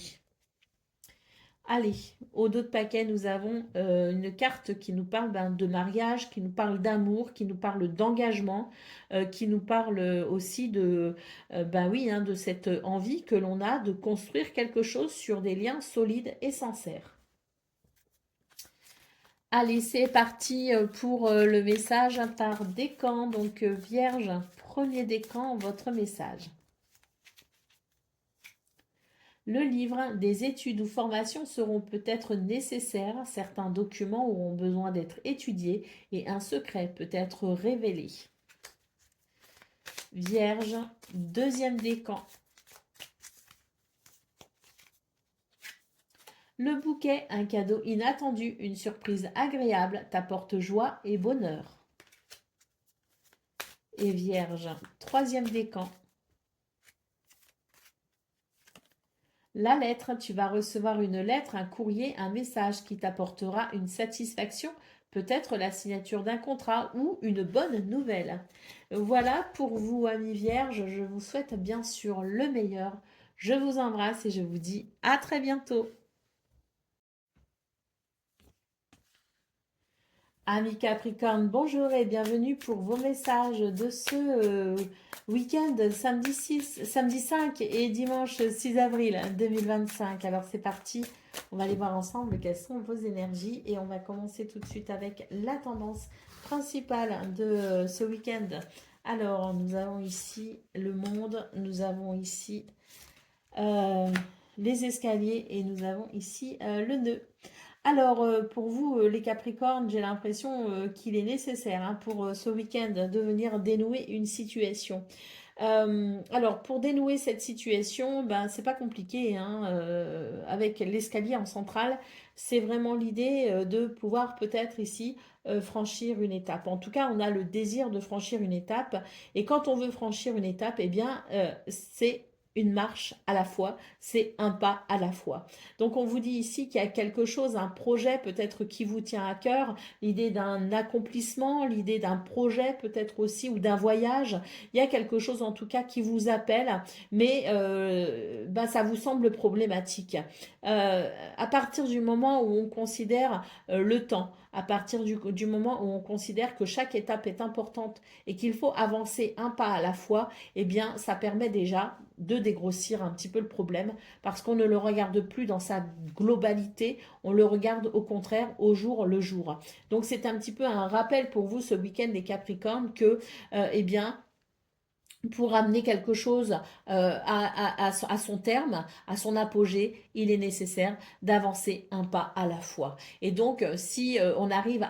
Allez, au dos de paquet, nous avons une carte qui nous parle de mariage, qui nous parle d'amour, qui nous parle d'engagement, qui nous parle aussi oui, hein, de cette envie que l'on a de construire quelque chose sur des liens solides et sincères. Allez, c'est parti pour le message par décan. Donc, Vierge, premier décan, votre message. Le livre, des études ou formations seront peut-être nécessaires, certains documents auront besoin d'être étudiés et un secret peut être révélé. Vierge, deuxième décan. Le bouquet, un cadeau inattendu, une surprise agréable, t'apporte joie et bonheur. Et Vierge, troisième décan. La lettre, tu vas recevoir une lettre, un courrier, un message qui t'apportera une satisfaction, peut-être la signature d'un contrat ou une bonne nouvelle. Voilà pour vous, amis vierges, je vous souhaite bien sûr le meilleur. Je vous embrasse et je vous dis à très bientôt. Amis Capricorne, bonjour et bienvenue pour vos messages de ce week-end samedi 5 et dimanche 6 avril 2025. Alors c'est parti, on va aller voir ensemble quelles sont vos énergies et on va commencer tout de suite avec la tendance principale de ce week-end. Alors nous avons ici le monde, nous avons ici les escaliers et nous avons ici le nœud. Alors, pour vous, les Capricornes, j'ai l'impression qu'il est nécessaire hein, pour ce week-end de venir dénouer une situation. Alors, pour dénouer cette situation, ben, c'est pas compliqué, hein, avec l'escalier en centrale, c'est vraiment l'idée de pouvoir peut-être ici franchir une étape. En tout cas, on a le désir de franchir une étape, et quand on veut franchir une étape, eh bien, c'est une marche à la fois, c'est un pas à la fois. Donc on vous dit ici qu'il y a quelque chose, un projet peut-être qui vous tient à cœur, l'idée d'un accomplissement, l'idée d'un projet peut-être aussi, ou d'un voyage. Il y a quelque chose en tout cas qui vous appelle, mais ben, ça vous semble problématique. À partir du moment où on considère le temps, à partir du moment où on considère que chaque étape est importante et qu'il faut avancer un pas à la fois, eh bien, ça permet déjà de dégrossir un petit peu le problème parce qu'on ne le regarde plus dans sa globalité, on le regarde au contraire au jour le jour. Donc, c'est un petit peu un rappel pour vous ce week-end des Capricornes que, eh bien, pour amener quelque chose à son terme, à son apogée, il est nécessaire d'avancer un pas à la fois. Et donc, si on arrive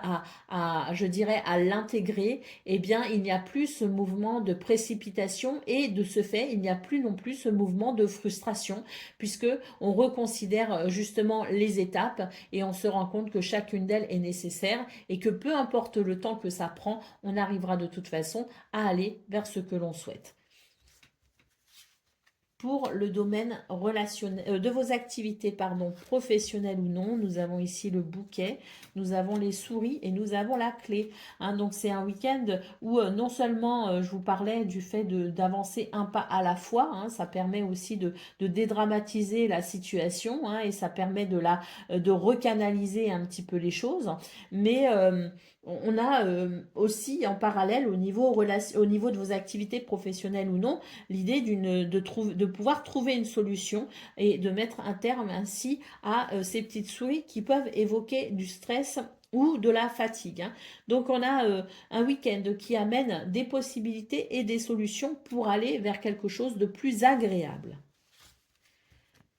je dirais, à l'intégrer, eh bien, il n'y a plus ce mouvement de précipitation et de ce fait, il n'y a plus non plus ce mouvement de frustration puisque on reconsidère justement les étapes et on se rend compte que chacune d'elles est nécessaire et que peu importe le temps que ça prend, on arrivera de toute façon à aller vers ce que l'on souhaite. Pour le domaine relationnel, de vos activités professionnelles ou non, nous avons ici le bouquet, nous avons les souris et nous avons la clé. Hein, donc c'est un week-end où non seulement je vous parlais du fait d'avancer un pas à la fois, hein, ça permet aussi de dédramatiser la situation hein, et ça permet de recanaliser un petit peu les choses. Mais on a aussi en parallèle au niveau de vos activités professionnelles ou non, l'idée de pouvoir trouver une solution et de mettre un terme ainsi à ces petites souris qui peuvent évoquer du stress ou de la fatigue. Hein. Donc on a un week-end qui amène des possibilités et des solutions pour aller vers quelque chose de plus agréable.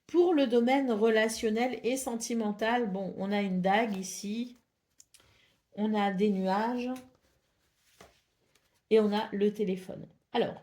Pour le domaine relationnel et sentimental, bon, on a une dague ici, on a des nuages et on a le téléphone. Alors,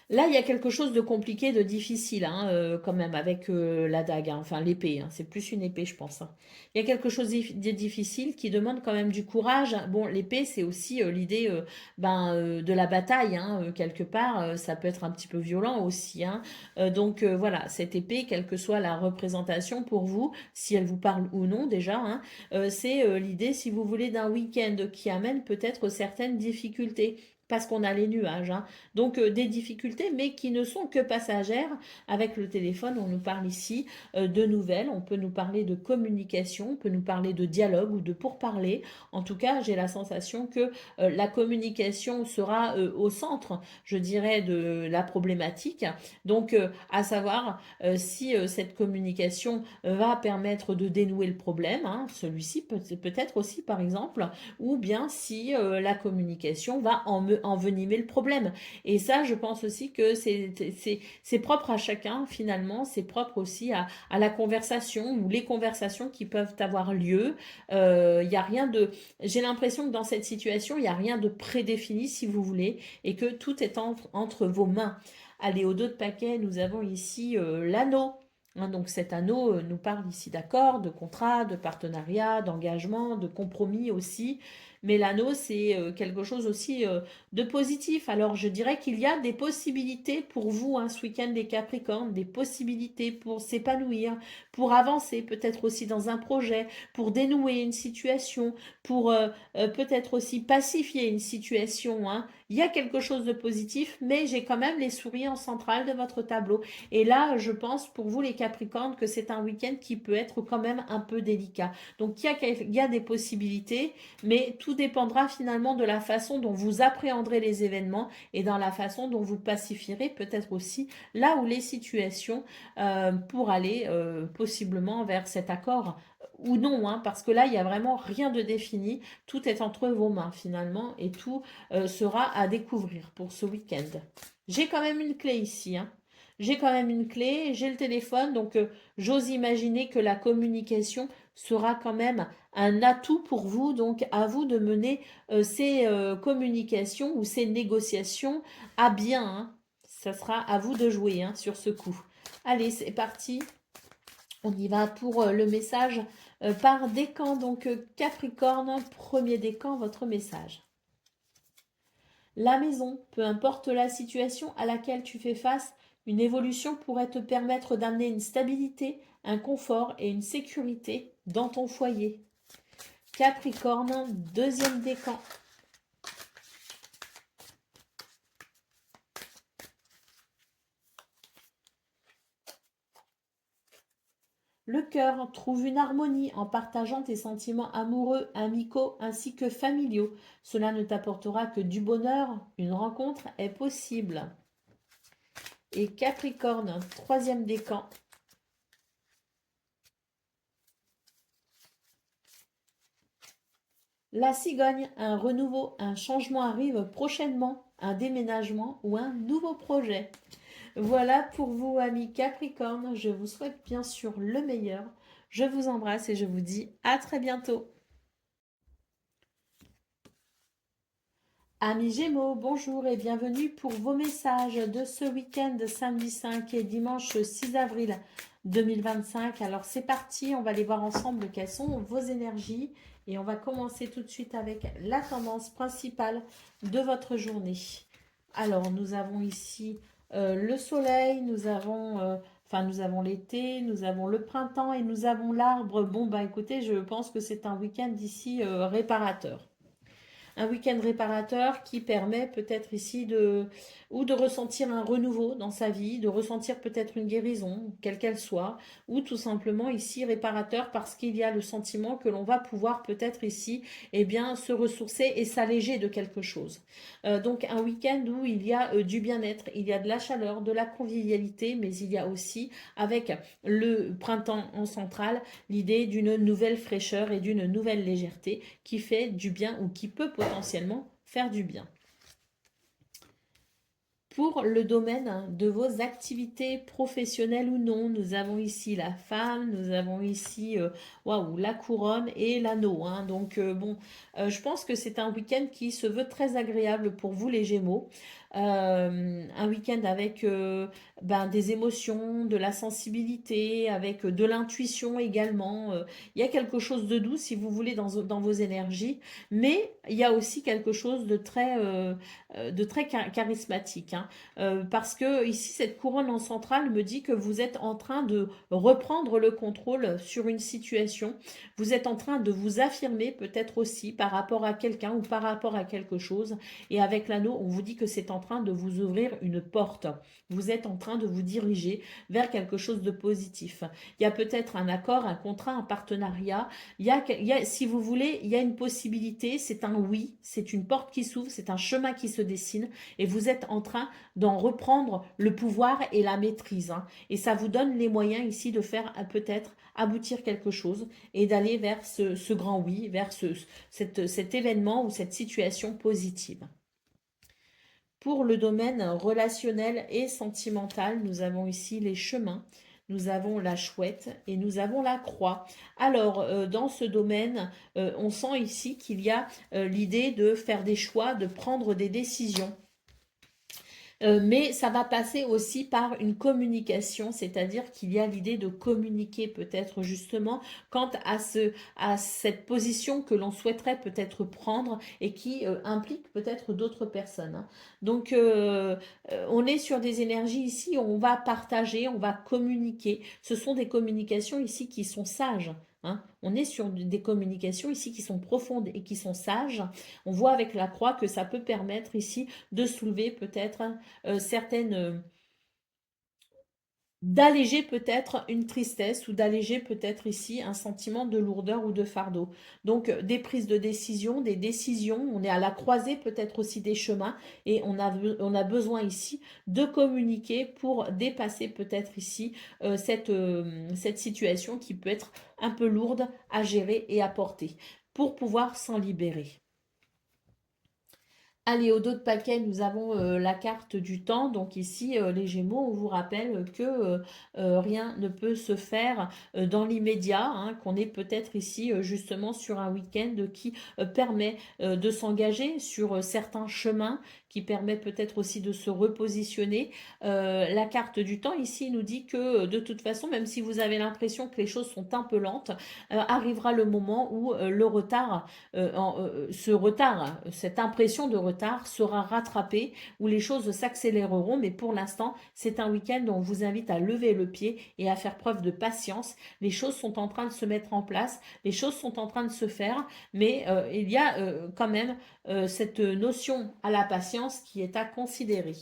là, il y a quelque chose de compliqué, de difficile, hein, quand même, avec la dague, hein, enfin l'épée. Hein, c'est plus une épée, je pense. Hein. Il y a quelque chose de difficile qui demande quand même du courage. Bon, l'épée, c'est aussi l'idée de la bataille, hein, quelque part. Ça peut être un petit peu violent aussi. Hein. Donc voilà, cette épée, quelle que soit la représentation pour vous, si elle vous parle ou non déjà, hein, c'est l'idée, si vous voulez, d'un week-end qui amène peut-être certaines difficultés parce qu'on a les nuages. Hein. Donc des difficultés, mais qui ne sont que passagères. Avec le téléphone, on nous parle ici de nouvelles, on peut nous parler de communication, on peut nous parler de dialogue ou de pourparler. En tout cas, j'ai la sensation que la communication sera au centre, je dirais, de la problématique. Donc, à savoir si cette communication va permettre de dénouer le problème, hein, celui-ci peut-être aussi par exemple, ou bien si la communication va envenimer le problème. Et ça, je pense aussi que c'est propre à chacun, finalement. C'est propre aussi à la conversation ou les conversations qui peuvent avoir lieu. Y a rien de... J'ai l'impression que dans cette situation, il n'y a rien de prédéfini, si vous voulez, et que tout est entre vos mains. Allez, au dos de paquet, nous avons ici l'anneau. Hein, donc cet anneau nous parle ici d'accords, de contrats, de partenariats, d'engagement, de compromis aussi. Mais l'anneau, c'est quelque chose aussi de positif. Alors, je dirais qu'il y a des possibilités pour vous, hein, ce week-end des Capricornes, des possibilités pour s'épanouir, pour avancer, peut-être aussi dans un projet, pour dénouer une situation, pour peut-être aussi pacifier une situation. Hein. Il y a quelque chose de positif, mais j'ai quand même les souris en centrale de votre tableau. Et là, je pense pour vous, les Capricornes, que c'est un week-end qui peut être quand même un peu délicat. Donc, il y a des possibilités, mais tout dépendra finalement de la façon dont vous appréhenderez les événements et dans la façon dont vous pacifierez peut-être aussi là où les situations pour aller possiblement vers cet accord ou non, hein, parce que là, il n'y a vraiment rien de défini. Tout est entre vos mains finalement et tout sera à découvrir pour ce week-end. J'ai quand même une clé ici, hein. J'ai quand même une clé, j'ai le téléphone, donc j'ose imaginer que la communication sera quand même un atout pour vous. Donc à vous de mener ces communications ou ces négociations à bien, hein. Ça sera à vous de jouer, hein, sur ce coup. Allez, c'est parti. On y va pour le message par décan. Donc Capricorne, premier décan, votre message. La maison, peu importe la situation à laquelle tu fais face, une évolution pourrait te permettre d'amener une stabilité, un confort et une sécurité dans ton foyer. Capricorne, deuxième décan. Le cœur trouve une harmonie en partageant tes sentiments amoureux, amicaux ainsi que familiaux. Cela ne t'apportera que du bonheur. Une rencontre est possible. Et Capricorne, troisième décan. La cigogne, un renouveau, un changement arrive prochainement, un déménagement ou un nouveau projet. Voilà pour vous, amis Capricorne. Je vous souhaite bien sûr le meilleur. Je vous embrasse et je vous dis à très bientôt. Amis Gémeaux, bonjour et bienvenue pour vos messages de ce week-end samedi 5 et dimanche 6 avril 2025. Alors c'est parti, on va aller voir ensemble quelles sont vos énergies et on va commencer tout de suite avec la tendance principale de votre journée. Alors nous avons ici le soleil, nous avons l'été, nous avons le printemps et nous avons l'arbre. Bon bah écoutez, je pense que c'est un week-end ici réparateur. Un week-end réparateur qui permet peut-être ici ou de ressentir un renouveau dans sa vie, de ressentir peut-être une guérison, quelle qu'elle soit, ou tout simplement ici réparateur parce qu'il y a le sentiment que l'on va pouvoir peut-être ici, eh bien, se ressourcer et s'alléger de quelque chose. Donc un week-end où il y a du bien-être, il y a de la chaleur, de la convivialité, mais il y a aussi, avec le printemps en centrale, l'idée d'une nouvelle fraîcheur et d'une nouvelle légèreté qui fait du bien ou qui peut potentiellement faire du bien. Pour le domaine de vos activités professionnelles ou non, nous avons ici la femme, nous avons ici la couronne et l'anneau, hein. Donc je pense que c'est un week-end qui se veut très agréable pour vous les Gémeaux. Un week-end avec des émotions, de la sensibilité, avec de l'intuition également. Il y a quelque chose de doux, si vous voulez, dans vos énergies, mais il y a aussi quelque chose de très charismatique, hein. Parce que ici, cette couronne en centrale me dit que vous êtes en train de reprendre le contrôle sur une situation. Vous êtes en train de vous affirmer peut-être aussi par rapport à quelqu'un ou par rapport à quelque chose. Et avec l'anneau, on vous dit que c'est en train de vous ouvrir une porte. Vous êtes en train de vous diriger vers quelque chose de positif. Il y a peut-être un accord, un contrat, un partenariat. Si vous voulez, il y a une possibilité, c'est un oui, c'est une porte qui s'ouvre, c'est un chemin qui se dessine et vous êtes en train d'en reprendre le pouvoir et la maîtrise, hein. Et ça vous donne les moyens ici de faire peut-être aboutir quelque chose et d'aller vers ce grand oui, vers cet événement ou cette situation positive. Pour le domaine relationnel et sentimental, nous avons ici les chemins, nous avons la chouette et nous avons la croix. Alors, dans ce domaine, on sent ici qu'il y a l'idée de faire des choix, de prendre des décisions. Mais ça va passer aussi par une communication, c'est-à-dire qu'il y a l'idée de communiquer peut-être justement quant à cette position que l'on souhaiterait peut-être prendre et qui implique peut-être d'autres personnes, hein. Donc, on est sur des énergies ici, on va partager, on va communiquer. Ce sont des communications ici qui sont sages, hein. On est sur des communications ici qui sont profondes et qui sont sages. On voit avec la croix que ça peut permettre ici de soulever peut-être d'alléger peut-être une tristesse ou d'alléger peut-être ici un sentiment de lourdeur ou de fardeau. Donc des prises de décision, des décisions, on est à la croisée peut-être aussi des chemins et on a besoin ici de communiquer pour dépasser peut-être ici cette situation qui peut être un peu lourde à gérer et à porter pour pouvoir s'en libérer. Allez, au dos de paquet, nous avons la carte du temps. Donc ici, les Gémeaux, on vous rappelle que rien ne peut se faire dans l'immédiat, hein, qu'on est peut-être ici justement sur un week-end qui permet de s'engager sur certains chemins, qui permet peut-être aussi de se repositionner. La carte du temps ici nous dit que de toute façon, même si vous avez l'impression que les choses sont un peu lentes, arrivera le moment où le retard ce retard, cette impression de retard sera rattrapée, où les choses s'accéléreront, mais pour l'instant, c'est un week-end où on vous invite à lever le pied et à faire preuve de patience. Les choses sont en train de se mettre en place, les choses sont en train de se faire, mais il y a quand même cette notion à la patience qui est à considérer.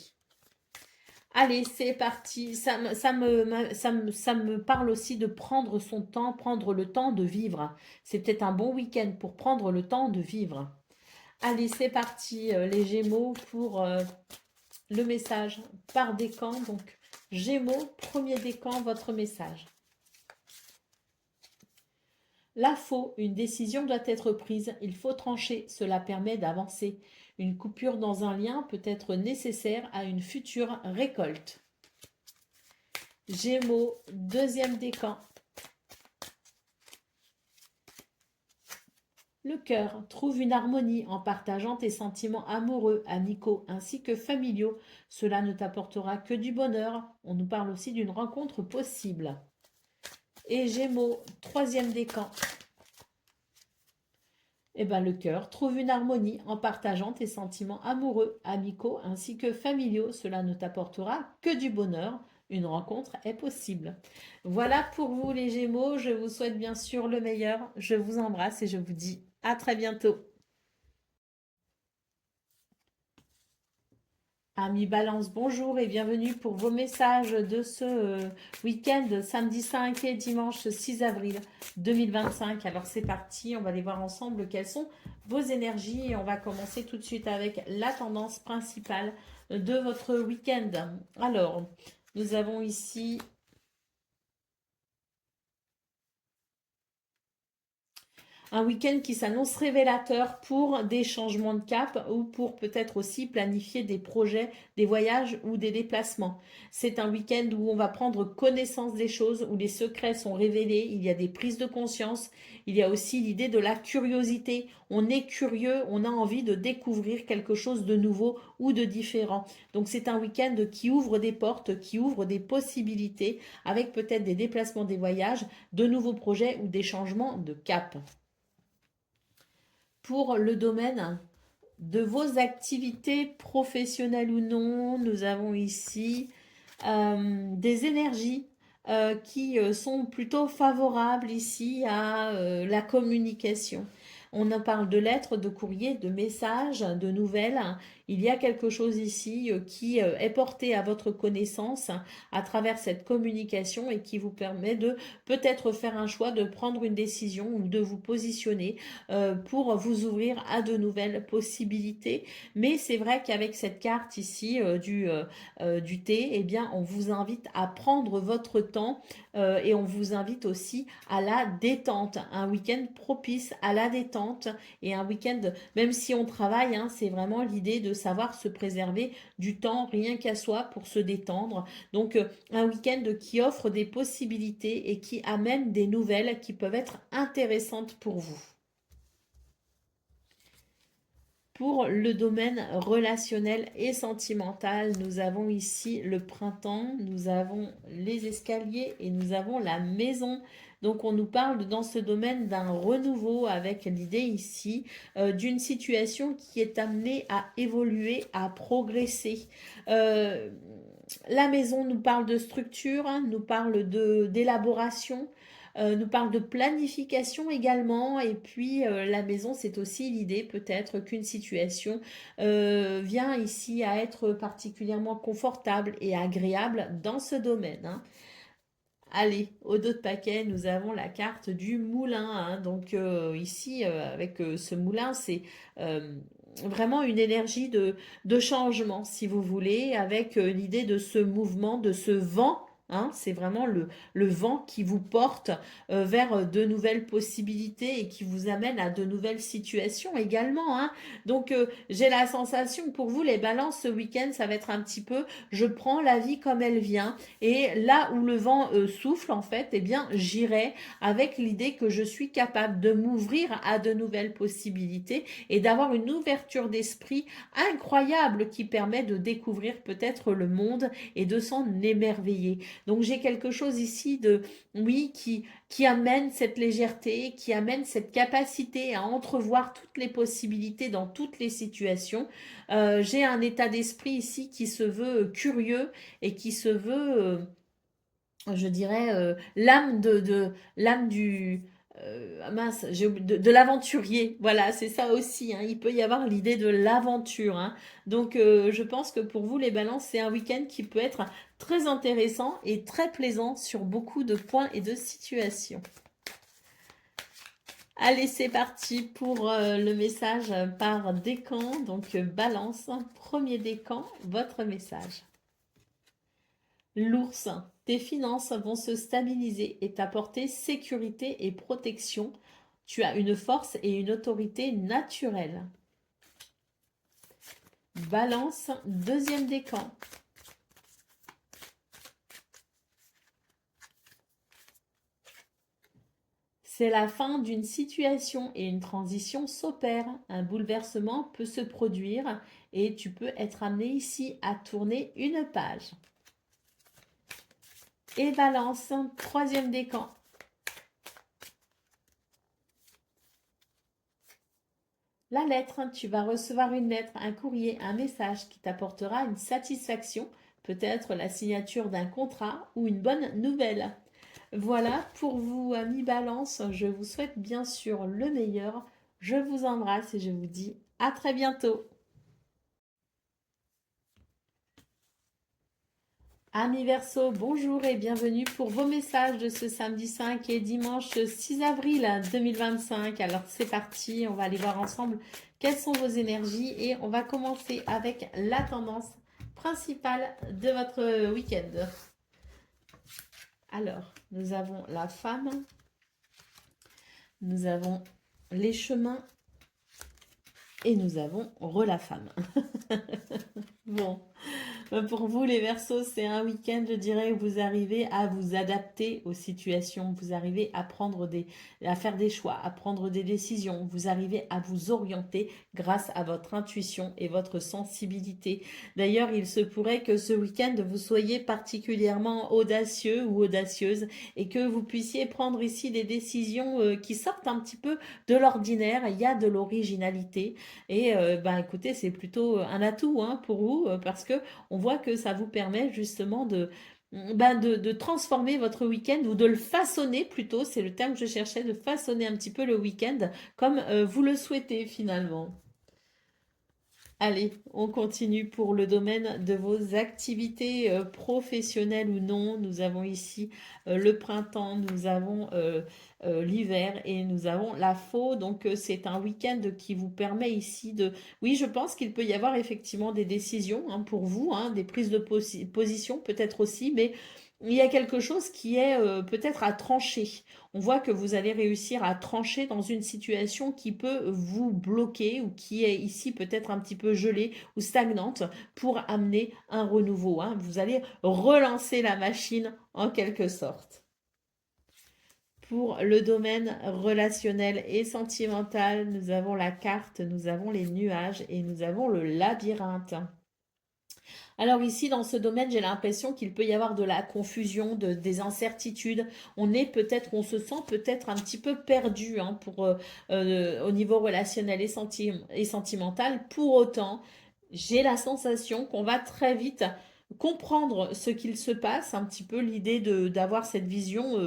Allez, c'est parti. Ça me parle aussi de prendre son temps, prendre le temps de vivre. C'est peut-être un bon week-end pour prendre le temps de vivre. Allez, c'est parti, les Gémeaux, pour le message par décan. Donc, Gémeaux, premier décan, votre message. La faux, une décision doit être prise, il faut trancher, cela permet d'avancer. Une coupure dans un lien peut être nécessaire à une future récolte. Gémeaux, deuxième décan. Le cœur trouve une harmonie en partageant tes sentiments amoureux, amicaux ainsi que familiaux. Cela ne t'apportera que du bonheur. On nous parle aussi d'une rencontre possible. Et Gémeaux, troisième décan. Eh ben, le cœur trouve une harmonie en partageant tes sentiments amoureux, amicaux ainsi que familiaux. Cela ne t'apportera que du bonheur. Une rencontre est possible. Voilà pour vous les Gémeaux. Je vous souhaite bien sûr le meilleur. Je vous embrasse et je vous dis à très bientôt. Amis Balance, bonjour et bienvenue pour vos messages de ce week-end, samedi 5 et dimanche 6 avril 2025. Alors c'est parti, on va aller voir ensemble quelles sont vos énergies et on va commencer tout de suite avec la tendance principale de votre week-end. Alors, nous avons ici un week-end qui s'annonce révélateur pour des changements de cap ou pour peut-être aussi planifier des projets, des voyages ou des déplacements. C'est un week-end où on va prendre connaissance des choses, où les secrets sont révélés, il y a des prises de conscience, il y a aussi l'idée de la curiosité. On est curieux, on a envie de découvrir quelque chose de nouveau ou de différent. Donc c'est un week-end qui ouvre des portes, qui ouvre des possibilités avec peut-être des déplacements, des voyages, de nouveaux projets ou des changements de cap. Pour le domaine de vos activités professionnelles ou non, nous avons ici des énergies qui sont plutôt favorables ici à la communication. On en parle de lettres, de courriers, de messages, de nouvelles. Il y a quelque chose ici qui est porté à votre connaissance à travers cette communication et qui vous permet de peut-être faire un choix, de prendre une décision ou de vous positionner pour vous ouvrir à de nouvelles possibilités. Mais c'est vrai qu'avec cette carte ici du thé, eh bien, on vous invite à prendre votre temps et on vous invite aussi à la détente. Un week-end propice à la détente et un week-end, même si on travaille, hein, c'est vraiment l'idée de savoir se préserver du temps rien qu'à soi pour se détendre. Donc, un week-end qui offre des possibilités et qui amène des nouvelles qui peuvent être intéressantes pour vous. Pour le domaine relationnel et sentimental, nous avons ici le printemps, nous avons les escaliers et nous avons la maison. Donc on nous parle dans ce domaine d'un renouveau avec l'idée ici d'une situation qui est amenée à évoluer, à progresser. La maison nous parle de structure, hein, nous parle d'élaboration, nous parle de planification également. Et puis la maison, c'est aussi l'idée peut-être qu'une situation vient ici à être particulièrement confortable et agréable dans ce domaine, hein. Allez, au dos de paquet, nous avons la carte du moulin, hein. Donc ici, avec ce moulin, c'est vraiment une énergie de changement, si vous voulez, avec l'idée de ce mouvement, de ce vent, hein. C'est vraiment le vent qui vous porte vers de nouvelles possibilités et qui vous amène à de nouvelles situations également, hein. Donc, j'ai la sensation pour vous, les balances, ce week-end, ça va être un petit peu, je prends la vie comme elle vient. Et là où le vent souffle, en fait, eh bien, j'irai avec l'idée que je suis capable de m'ouvrir à de nouvelles possibilités et d'avoir une ouverture d'esprit incroyable qui permet de découvrir peut-être le monde et de s'en émerveiller. Donc j'ai quelque chose ici de, oui, qui amène cette légèreté, qui amène cette capacité à entrevoir toutes les possibilités dans toutes les situations. J'ai un état d'esprit ici qui se veut curieux et qui se veut je dirais, l'âme du mince, de l'aventurier. Voilà, c'est ça aussi, hein. Il peut y avoir l'idée de l'aventure, hein. Donc, je pense que pour vous, les balances, c'est un week-end qui peut être très intéressant et très plaisant sur beaucoup de points et de situations. Allez, c'est parti pour le message par décan. Donc, balance, premier décan, votre message. L'ours, tes finances vont se stabiliser et t'apporter sécurité et protection. Tu as une force et une autorité naturelle. Balance, deuxième décan. C'est la fin d'une situation et une transition s'opère. Un bouleversement peut se produire et tu peux être amené ici à tourner une page. Et balance, troisième décan. La lettre, tu vas recevoir une lettre, un courrier, un message qui t'apportera une satisfaction, peut-être la signature d'un contrat ou une bonne nouvelle. Voilà, pour vous, amis Balance, je vous souhaite bien sûr le meilleur. Je vous embrasse et je vous dis à très bientôt. Amis Verseau, bonjour et bienvenue pour vos messages de ce samedi 5 et dimanche 6 avril 2025. Alors c'est parti, on va aller voir ensemble quelles sont vos énergies et on va commencer avec la tendance principale de votre week-end. Alors, nous avons la femme, nous avons les chemins et nous avons la femme. Bon. Pour vous, les Verseaux, c'est un week-end, je dirais, où vous arrivez à vous adapter aux situations, vous arrivez à faire des choix, à prendre des décisions, vous arrivez à vous orienter grâce à votre intuition et votre sensibilité. D'ailleurs, il se pourrait que ce week-end, vous soyez particulièrement audacieux ou audacieuse et que vous puissiez prendre ici des décisions qui sortent un petit peu de l'ordinaire. Il y a de l'originalité et écoutez, c'est plutôt un atout, hein, pour vous parce que on voit que ça vous permet justement de transformer votre week-end ou de le façonner plutôt, c'est le terme que je cherchais, de façonner un petit peu le week-end comme vous le souhaitez finalement. Allez, on continue pour le domaine de vos activités professionnelles ou non. Nous avons ici le printemps, nous avons l'hiver et nous avons la faux. Donc c'est un week-end qui vous permet ici de... Oui, je pense qu'il peut y avoir effectivement des décisions, hein, pour vous, hein, des prises de position peut-être aussi, mais il y a quelque chose qui est peut-être à trancher. On voit que vous allez réussir à trancher dans une situation qui peut vous bloquer ou qui est ici peut-être un petit peu gelée ou stagnante pour amener un renouveau, hein. Vous allez relancer la machine en quelque sorte. Pour le domaine relationnel et sentimental, nous avons la carte, nous avons les nuages et nous avons le labyrinthe. Alors ici, dans ce domaine, j'ai l'impression qu'il peut y avoir de la confusion, des incertitudes. On se sent peut-être un petit peu perdu, hein, au niveau relationnel et sentimental. Pour autant, j'ai la sensation qu'on va très vite comprendre ce qu'il se passe, un petit peu l'idée d'avoir cette vision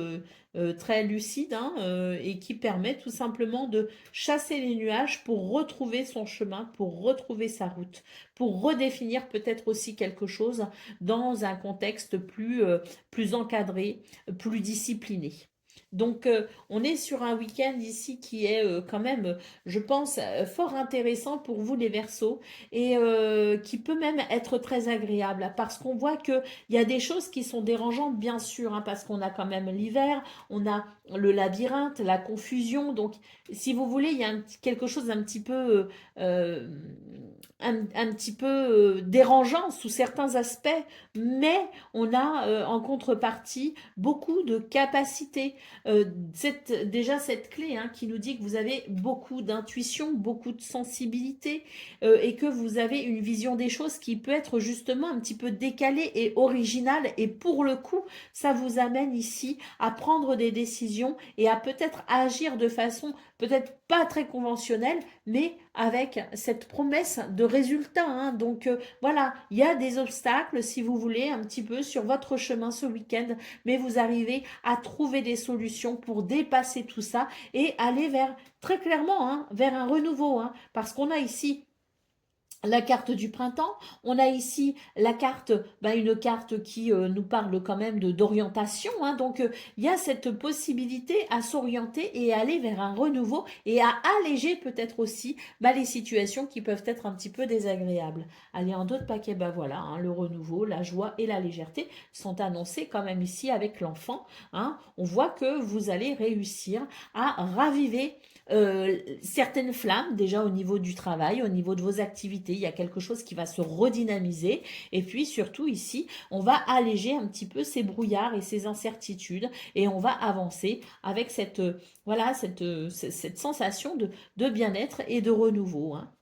très lucide, hein, et qui permet tout simplement de chasser les nuages pour retrouver son chemin, pour retrouver sa route, pour redéfinir peut-être aussi quelque chose dans un contexte plus encadré, plus discipliné. Donc, on est sur un week-end ici qui est quand même, je pense, fort intéressant pour vous les Verseaux et qui peut même être très agréable parce qu'on voit qu'il y a des choses qui sont dérangeantes, bien sûr, hein, parce qu'on a quand même l'hiver, on a le labyrinthe, la confusion. Donc, si vous voulez, il y a quelque chose d'un petit peu, euh, un petit peu dérangeant sous certains aspects, mais on a en contrepartie beaucoup de capacités déjà cette clé hein, qui nous dit que vous avez beaucoup d'intuition, beaucoup de sensibilité et que vous avez une vision des choses qui peut être justement un petit peu décalée et originale. Et pour le coup, ça vous amène ici à prendre des décisions et à peut-être agir de façon peut-être pas très conventionnelle, mais avec cette promesse de résultat. Hein. Donc voilà, il y a des obstacles, si vous voulez, un petit peu sur votre chemin ce week-end, mais vous arrivez à trouver des solutions pour dépasser tout ça et aller vers, très clairement, hein, vers un renouveau. Hein, parce qu'on a ici la carte du printemps, on a ici la carte, une carte qui nous parle quand même de d'orientation, hein, donc il y a cette possibilité à s'orienter et aller vers un renouveau et à alléger peut-être aussi les situations qui peuvent être un petit peu désagréables. Allez, en d'autres paquets, voilà, hein, le renouveau, la joie et la légèreté sont annoncés quand même ici avec l'enfant. Hein, on voit que vous allez réussir à raviver certaines flammes déjà au niveau du travail, au niveau de vos activités, il y a quelque chose qui va se redynamiser et puis surtout ici, on va alléger un petit peu ces brouillards et ces incertitudes et on va avancer avec cette voilà cette sensation de bien-être et de renouveau hein,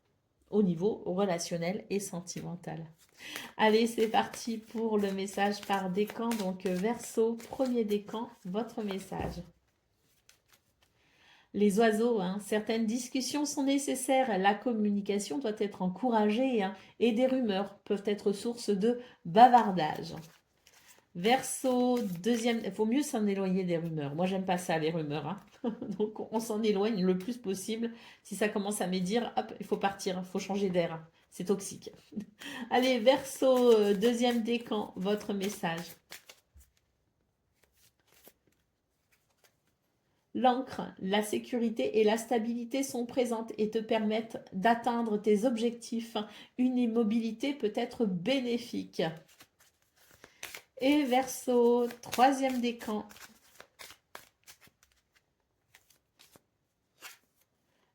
au niveau relationnel et sentimental. Allez, c'est parti pour le message par décan. Donc Verseau, premier décan, votre message. Les oiseaux, hein, certaines discussions sont nécessaires, la communication doit être encouragée hein, et des rumeurs peuvent être source de bavardage. Verseau, deuxième, il faut mieux s'en éloigner des rumeurs. Moi, j'aime pas ça, les rumeurs. Hein. Donc, on s'en éloigne le plus possible. Si ça commence à médire, hop, il faut partir, il faut changer d'air. C'est toxique. Allez, Verseau, deuxième décan, votre message. L'encre, la sécurité et la stabilité sont présentes et te permettent d'atteindre tes objectifs. Une immobilité peut être bénéfique. Et Verseau, troisième décan.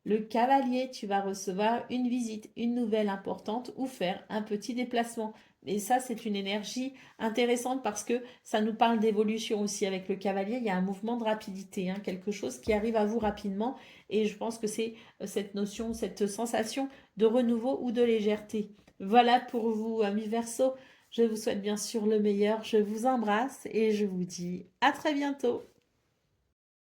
Le cavalier, tu vas recevoir une visite, une nouvelle importante ou faire un petit déplacement. Et ça, c'est une énergie intéressante parce que ça nous parle d'évolution aussi avec le cavalier. Il y a un mouvement de rapidité, hein, quelque chose qui arrive à vous rapidement. Et je pense que c'est cette notion, cette sensation de renouveau ou de légèreté. Voilà pour vous, amis Verseau. Je vous souhaite bien sûr le meilleur. Je vous embrasse et je vous dis à très bientôt.